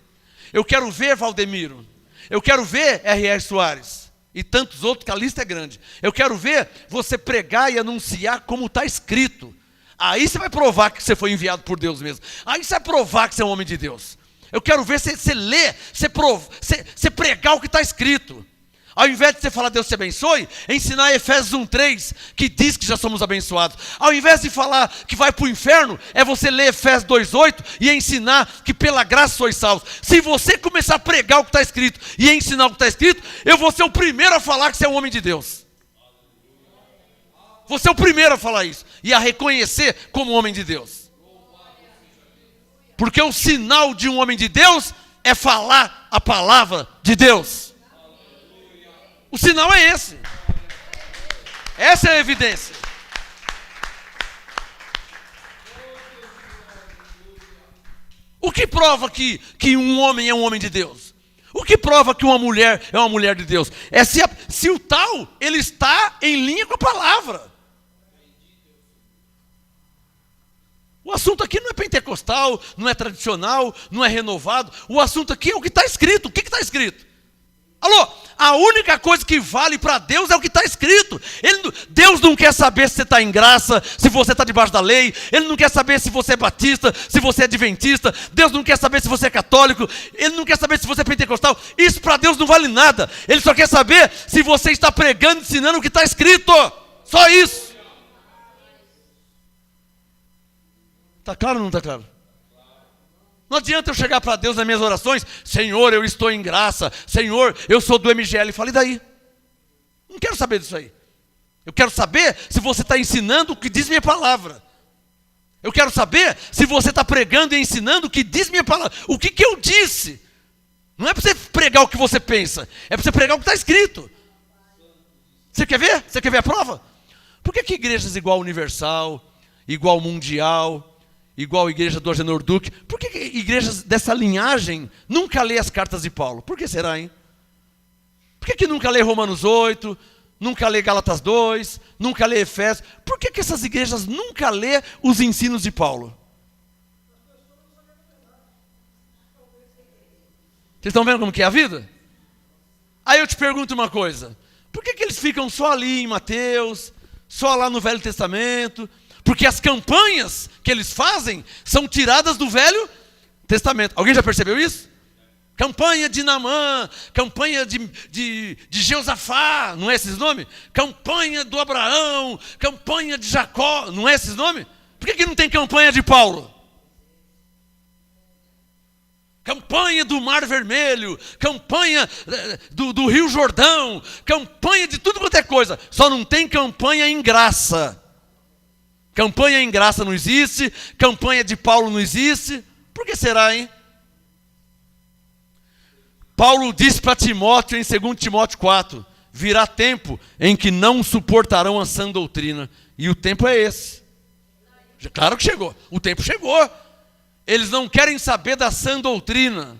Eu quero ver Valdemiro. Eu quero ver R.R. Soares. E tantos outros, que a lista é grande. Eu quero ver você pregar e anunciar como está escrito. Aí você vai provar que você foi enviado por Deus mesmo. Aí você vai provar que você é um homem de Deus. Eu quero ver você ler, você pregar o que está escrito. Ao invés de você falar Deus te abençoe, ensinar Efésios 1:3, que diz que já somos abençoados. Ao invés de falar que vai para o inferno, é você ler Efésios 2:8 e ensinar que pela graça sois salvos. Se você começar a pregar o que está escrito e ensinar o que está escrito, eu vou ser o primeiro a falar que você é um homem de Deus. Vou ser o primeiro a falar isso e a reconhecer como homem de Deus. Porque o sinal de um homem de Deus é falar a palavra de Deus. O sinal é esse. Essa é a evidência. O que prova que um homem é um homem de Deus? O que prova que uma mulher é uma mulher de Deus? É se o tal, ele está em linha com a palavra. O assunto aqui não é pentecostal, não é tradicional, não é renovado. O assunto aqui é o que está escrito. O que está escrito? Alô, a única coisa que vale para Deus é o que está escrito. Deus não quer saber se você está em graça, se você está debaixo da lei. Ele não quer saber se você é batista, se você é adventista. Deus não quer saber se você é católico. Ele não quer saber se você é pentecostal. Isso para Deus não vale nada. Ele só quer saber se você está pregando, ensinando o que está escrito. Só isso. Está claro ou não está claro? Não adianta eu chegar para Deus nas minhas orações, Senhor, eu estou em graça, Senhor, eu sou do MGL. Fala, e daí? Não quero saber disso aí. Eu quero saber se você está ensinando o que diz minha palavra. Eu quero saber se você está pregando e ensinando o que diz minha palavra. O que eu disse? Não é para você pregar o que você pensa, é para você pregar o que está escrito. Você quer ver? Você quer ver a prova? Por que igrejas igual Universal, igual Mundial, igual a igreja do Agenor Duque, por que igrejas dessa linhagem nunca lê as cartas de Paulo? Por que será, hein? Por que nunca lê Romanos 8, nunca lê Gálatas 2, nunca lê Efésios? Por que essas igrejas nunca lê os ensinos de Paulo? Vocês estão vendo como que é a vida? Aí eu te pergunto uma coisa, por que eles ficam só ali em Mateus, só lá no Velho Testamento? Porque as campanhas que eles fazem são tiradas do Velho Testamento. Alguém já percebeu isso? Campanha de Naamã, campanha de Jeosafá, não é esses nomes? Campanha do Abraão, campanha de Jacó, não é esses nomes? Por que não tem campanha de Paulo? Campanha do Mar Vermelho, campanha do Rio Jordão, campanha de tudo quanto é coisa. Só não tem campanha em graça. Campanha em graça não existe, campanha de Paulo não existe. Por que será, hein? Paulo disse para Timóteo em 2 Timóteo 4, virá tempo em que não suportarão a sã doutrina. E o tempo é esse. Claro que chegou, o tempo chegou. Eles não querem saber da sã doutrina,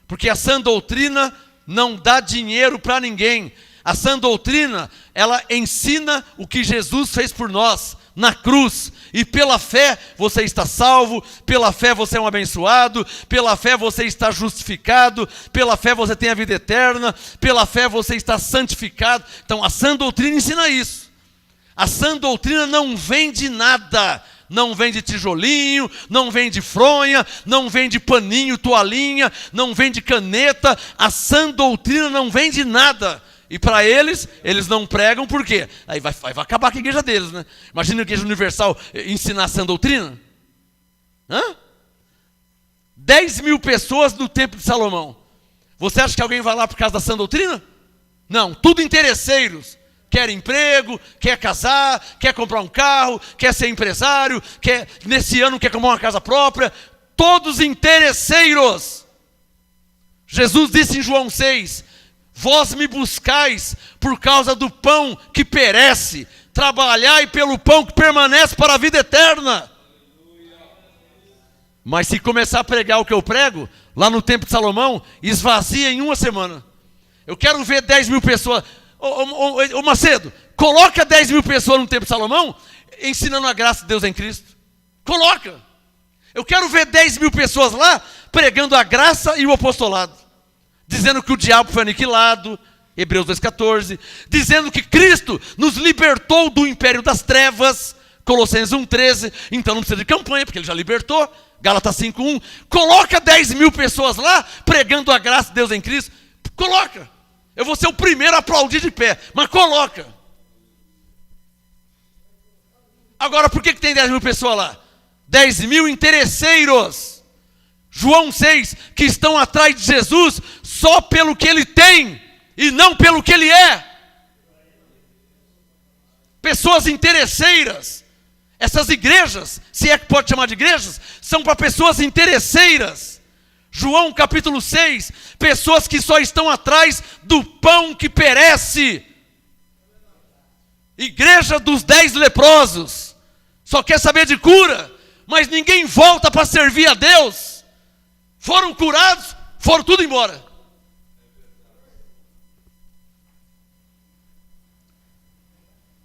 porque a sã doutrina não dá dinheiro para ninguém. A sã doutrina, ela ensina o que Jesus fez por nós na cruz, e pela fé você está salvo, pela fé você é um abençoado, pela fé você está justificado, pela fé você tem a vida eterna, pela fé você está santificado. Então a sã doutrina ensina isso. A sã doutrina não vende nada, não vende tijolinho, não vende fronha, não vende paninho, toalhinha, não vende caneta. A sã doutrina não vende nada. E para eles não pregam, por quê? Aí vai acabar com a igreja deles, né? Imagina a Igreja Universal ensinar a sã doutrina. 10.000 pessoas no Templo de Salomão. Você acha que alguém vai lá por causa da sã doutrina? Não, tudo interesseiros. Quer emprego, quer casar, quer comprar um carro, quer ser empresário, nesse ano quer comprar uma casa própria. Todos interesseiros. Jesus disse em João 6... Vós me buscais por causa do pão que perece, trabalhai pelo pão que permanece para a vida eterna. Mas se começar a pregar o que eu prego, lá no Templo de Salomão, esvazia em uma semana. Eu quero ver 10.000 pessoas. Ô Macedo, coloca 10.000 pessoas no Templo de Salomão, ensinando a graça de Deus em Cristo. Coloca. Eu quero ver 10.000 pessoas lá, pregando a graça e o apostolado. Dizendo que o diabo foi aniquilado, Hebreus 2,14, dizendo que Cristo nos libertou do império das trevas, Colossenses 1,13, então não precisa de campanha, porque ele já libertou, Gálatas 5,1, coloca 10.000 pessoas lá, pregando a graça de Deus em Cristo, coloca, eu vou ser o primeiro a aplaudir de pé, mas coloca. Agora, por que tem 10.000 pessoas lá? 10.000 interesseiros, João 6, que estão atrás de Jesus só pelo que ele tem e não pelo que ele é. Pessoas interesseiras. Essas igrejas, se é que pode chamar de igrejas, são para pessoas interesseiras. João capítulo 6, pessoas que só estão atrás do pão que perece. Igreja dos 10 leprosos, só quer saber de cura, mas ninguém volta para servir a Deus. Foram curados, foram tudo embora.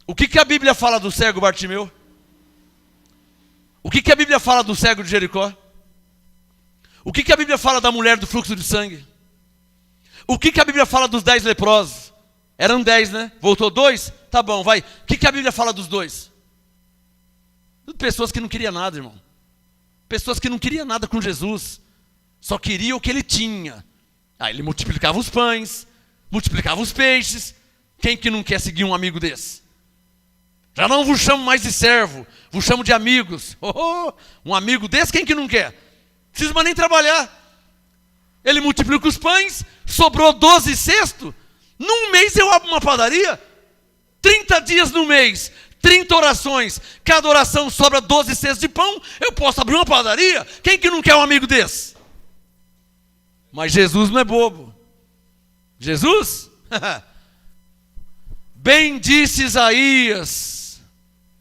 O que a Bíblia fala do cego Bartimeu? O que a Bíblia fala do cego de Jericó? O que a Bíblia fala da mulher do fluxo de sangue? O que a Bíblia fala dos 10 leprosos? Eram 10, né? Voltou 2? Tá bom, vai. O que a Bíblia fala dos 2? Pessoas que não queriam nada, irmão. Pessoas que não queriam nada com Jesus. Só queriam o que ele tinha. Aí ele multiplicava os pães, multiplicava os peixes. Quem que não quer seguir um amigo desse? Já não vos chamo mais de servo, vos chamo de amigos. Um amigo desse, quem que não quer? Não precisa mais nem trabalhar. Ele multiplica os pães, sobrou 12 cestos. Num mês eu abro uma padaria. 30 dias no mês, 30 orações. Cada oração sobra 12 cestos de pão. Eu posso abrir uma padaria? Quem que não quer um amigo desse? Mas Jesus não é bobo. Jesus? Bem disse Isaías,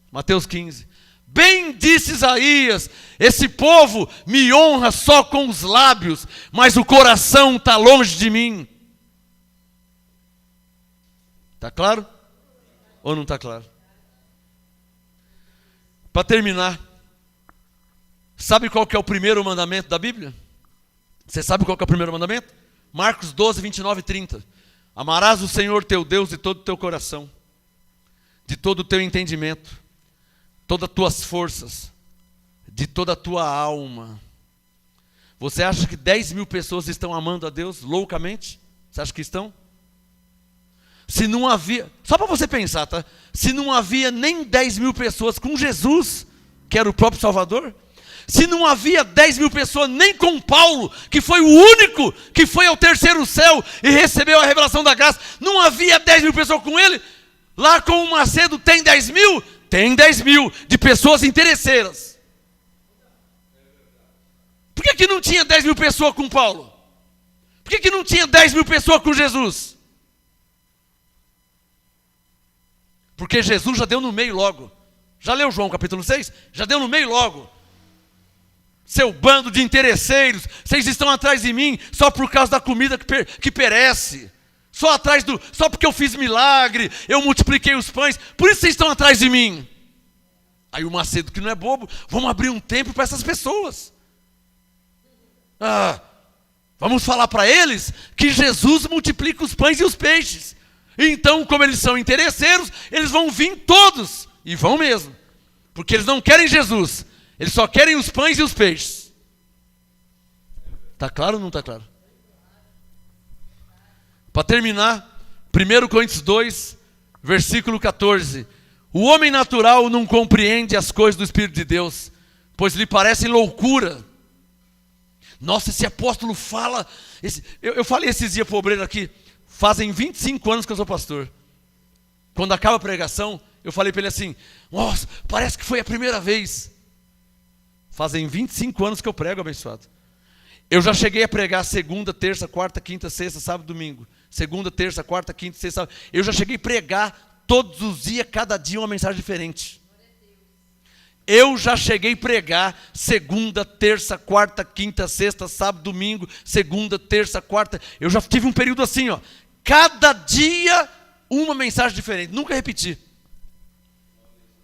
Mateus 15. Bem disse Isaías, esse povo me honra só com os lábios, mas o coração está longe de mim. Está claro? Ou não está claro? Para terminar, sabe qual que é o primeiro mandamento da Bíblia? Você sabe qual que é o primeiro mandamento? Marcos 12, 29 e 30. Amarás o Senhor teu Deus de todo o teu coração, de todo o teu entendimento, todas as tuas forças, de toda a tua alma. Você acha que 10.000 pessoas estão amando a Deus loucamente? Você acha que estão? Se não havia, só para você pensar, tá? Se não havia nem 10.000 pessoas com Jesus, que era o próprio Salvador, se não havia 10.000 pessoas nem com Paulo, que foi o único que foi ao terceiro céu e recebeu a revelação da graça, não havia 10.000 pessoas com ele, lá com o Macedo tem 10.000? Tem 10.000 de pessoas interesseiras. Por que não tinha 10.000 pessoas com Paulo? Por que não tinha 10.000 pessoas com Jesus? Porque Jesus já deu no meio logo. Já leu João capítulo 6? Já deu no meio logo. Seu bando de interesseiros, vocês estão atrás de mim só por causa da comida que perece. Só porque eu fiz milagre, eu multipliquei os pães, por isso vocês estão atrás de mim. Aí o Macedo, que não é bobo, vamos abrir um templo para essas pessoas. Vamos falar para eles que Jesus multiplica os pães e os peixes. Então, como eles são interesseiros, eles vão vir todos. E vão mesmo. Porque eles não querem Jesus. Eles só querem os pães e os peixes. Está claro ou não está claro? Para terminar, 1 Coríntios 2, versículo 14. O homem natural não compreende as coisas do Espírito de Deus, pois lhe parecem loucura. Nossa, esse apóstolo fala... Eu falei esses dias para o obreiro aqui, fazem 25 anos que eu sou pastor. Quando acaba a pregação, eu falei para ele assim, nossa, parece que foi a primeira vez. Fazem 25 anos que eu prego, abençoado. Eu já cheguei a pregar segunda, terça, quarta, quinta, sexta, sábado, domingo. Segunda, terça, quarta, quinta, sexta, sábado. Eu já cheguei a pregar todos os dias, cada dia uma mensagem diferente. Eu já cheguei a pregar segunda, terça, quarta, quinta, sexta, sábado, domingo, segunda, terça, quarta. Eu já tive um período assim, ó. Cada dia uma mensagem diferente. Nunca repeti.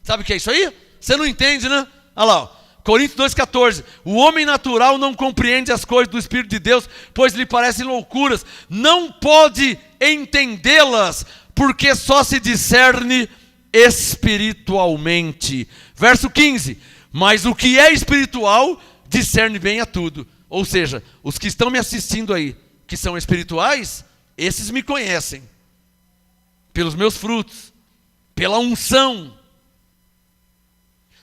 Sabe o que é isso aí? Você não entende, né? Olha lá, ó. Coríntios 2,14. O homem natural não compreende as coisas do Espírito de Deus, pois lhe parecem loucuras. Não pode entendê-las, porque só se discerne espiritualmente. Verso 15. Mas o que é espiritual, discerne bem a tudo. Ou seja, os que estão me assistindo aí, que são espirituais, esses me conhecem. Pelos meus frutos. Pela unção.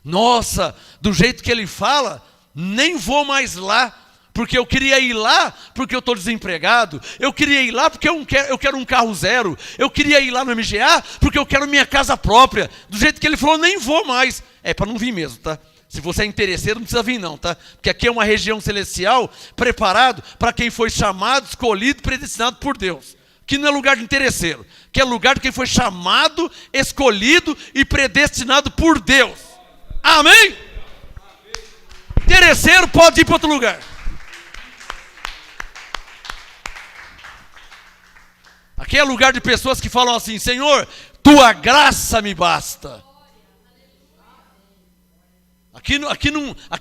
Nossa, do jeito que ele fala, nem vou mais lá, porque eu queria ir lá porque eu estou desempregado, eu queria ir lá porque eu quero um carro zero, eu queria ir lá no MGA porque eu quero minha casa própria. Do jeito que ele falou, nem vou mais. É para não vir mesmo, tá? Se você é interesseiro, não precisa vir não, tá? Porque aqui é uma região celestial, preparado para quem foi chamado, escolhido, predestinado por Deus. Que não é lugar de interesseiro, que é lugar de quem foi chamado, escolhido e predestinado por Deus. Amém? Interesseiro pode ir para outro lugar. Aqui é lugar de pessoas que falam assim, Senhor, tua graça me basta. Aqui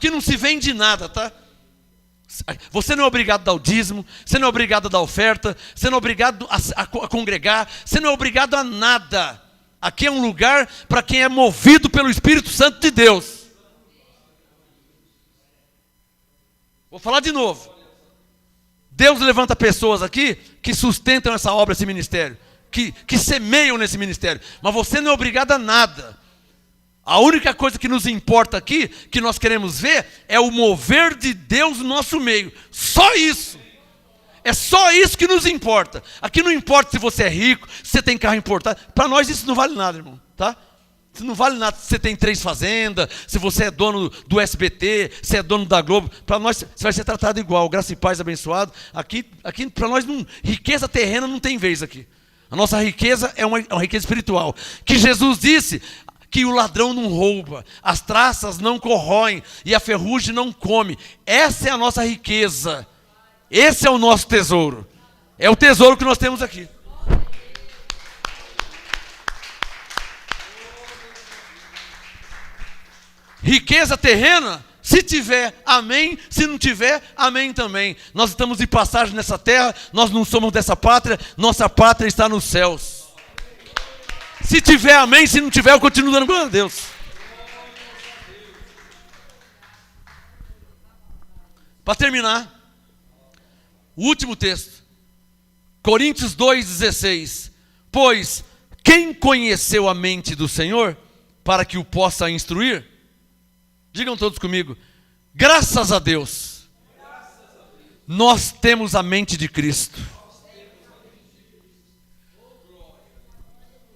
não se vende nada, tá? Você não é obrigado a dar o dízimo, você não é obrigado a dar oferta, você não é obrigado a congregar, você não é obrigado a nada. Aqui é um lugar para quem é movido pelo Espírito Santo de Deus. Vou falar de novo. Deus levanta pessoas aqui que sustentam essa obra, esse ministério, que semeiam nesse ministério. Mas você não é obrigado a nada. A única coisa que nos importa aqui, que nós queremos ver, é o mover de Deus no nosso meio. Só isso. É só isso que nos importa. Aqui não importa se você é rico, se você tem carro importado. Para nós isso não vale nada, irmão. Tá? Isso não vale nada se você tem 3 fazendas, se você é dono do SBT, se é dono da Globo. Para nós você vai ser tratado igual. Graça e paz, abençoado. Aqui para nós, riqueza terrena não tem vez aqui. A nossa riqueza é uma riqueza espiritual. Que Jesus disse que o ladrão não rouba, as traças não corroem e a ferrugem não come. Essa é a nossa riqueza. Esse é o nosso tesouro. É o tesouro que nós temos aqui. Riqueza terrena, se tiver, amém. Se não tiver, amém também. Nós estamos de passagem nessa terra, nós não somos dessa pátria, nossa pátria está nos céus. Se tiver, amém. Se não tiver, eu continuo dando glória a Deus. Para terminar, o último texto, Coríntios 2,16. Pois quem conheceu a mente do Senhor para que o possa instruir? Digam todos comigo, graças a Deus, nós temos a mente de Cristo.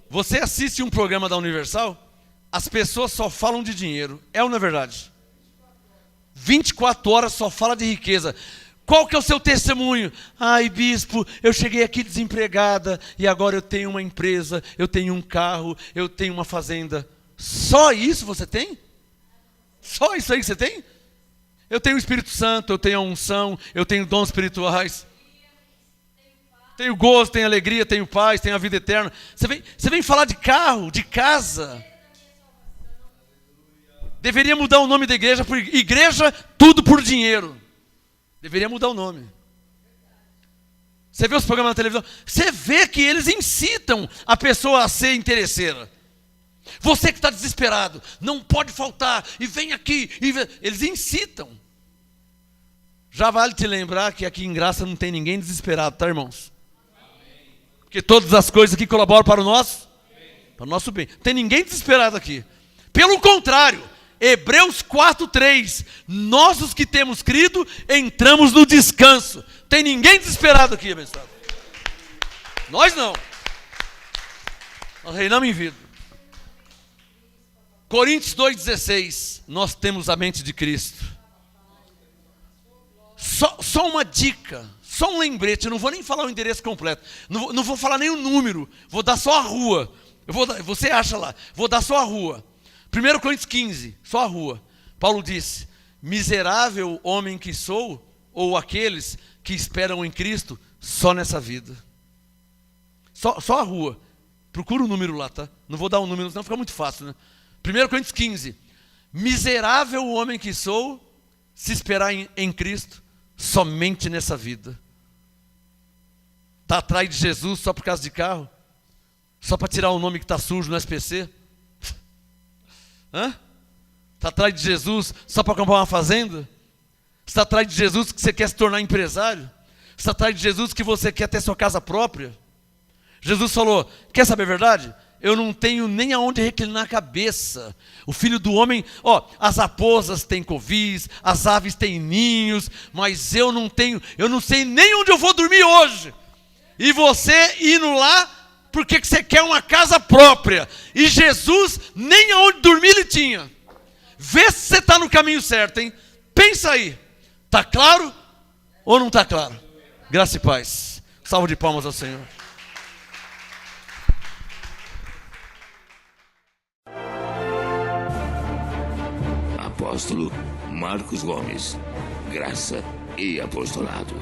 Você assiste um programa da Universal, as pessoas só falam de dinheiro, é ou não é verdade? 24 horas só fala de riqueza. Qual que é o seu testemunho? Ai, bispo, eu cheguei aqui desempregada e agora eu tenho uma empresa, eu tenho um carro, eu tenho uma fazenda. Só isso você tem? Só isso aí que você tem? Eu tenho o Espírito Santo, eu tenho a unção, eu tenho dons espirituais. Tenho gozo, tenho alegria, tenho paz, tenho a vida eterna. Você vem falar de carro, de casa. Deveria mudar o nome da igreja por igreja tudo por dinheiro. Deveria mudar o nome. Você vê os programas na televisão, você vê que eles incitam a pessoa a ser interesseira. Você que está desesperado, não pode faltar, e vem aqui. Eles incitam. Já vale te lembrar que aqui em Graça não tem ninguém desesperado, tá, irmãos? Porque todas as coisas aqui colaboram para o nosso bem. Não tem ninguém desesperado aqui. Pelo contrário, Hebreus 4:3, nós os que temos crido, entramos no descanso. Tem ninguém desesperado aqui, abençoado. Nós não. Nós reinamos em vida. Coríntios 2,16, nós temos a mente de Cristo. Só uma dica, só um lembrete, eu não vou nem falar o endereço completo, não vou falar nem o número, vou dar só a rua. Você acha lá, vou dar só a rua. 1 Coríntios 15, só a rua. Paulo disse, miserável homem que sou, ou aqueles que esperam em Cristo, só nessa vida. Só a rua. Procura o número lá, tá? Não vou dar um número, senão fica muito fácil, né? 1 Coríntios 15, miserável homem que sou, se esperar em Cristo, somente nessa vida. Está atrás de Jesus só por causa de carro? Só para tirar o nome que está sujo no SPC? Está atrás de Jesus só para comprar uma fazenda? Está atrás de Jesus que você quer se tornar empresário? Está atrás de Jesus que você quer ter sua casa própria? Jesus falou, quer saber a verdade? Eu não tenho nem aonde reclinar a cabeça. O Filho do Homem, as raposas têm covis, as aves têm ninhos, mas eu não sei nem onde eu vou dormir hoje. E você indo lá, porque você quer uma casa própria. E Jesus, nem aonde dormir ele tinha. Vê se você está no caminho certo, hein? Pensa aí. Está claro ou não está claro? Graça e paz. Salve de palmas ao Senhor. Apóstolo Marcos Gomes, graça e apostolado.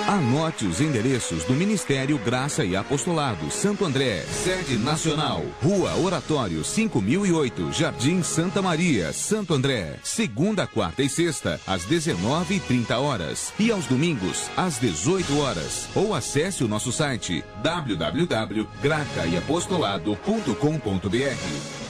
Anote os endereços do Ministério Graça e Apostolado Santo André, sede nacional, Rua Oratório 5008, Jardim Santa Maria, Santo André, segunda, quarta e sexta, às 19h30 e aos domingos, às 18 horas. Ou acesse o nosso site www.gracaiapostolado.com.br.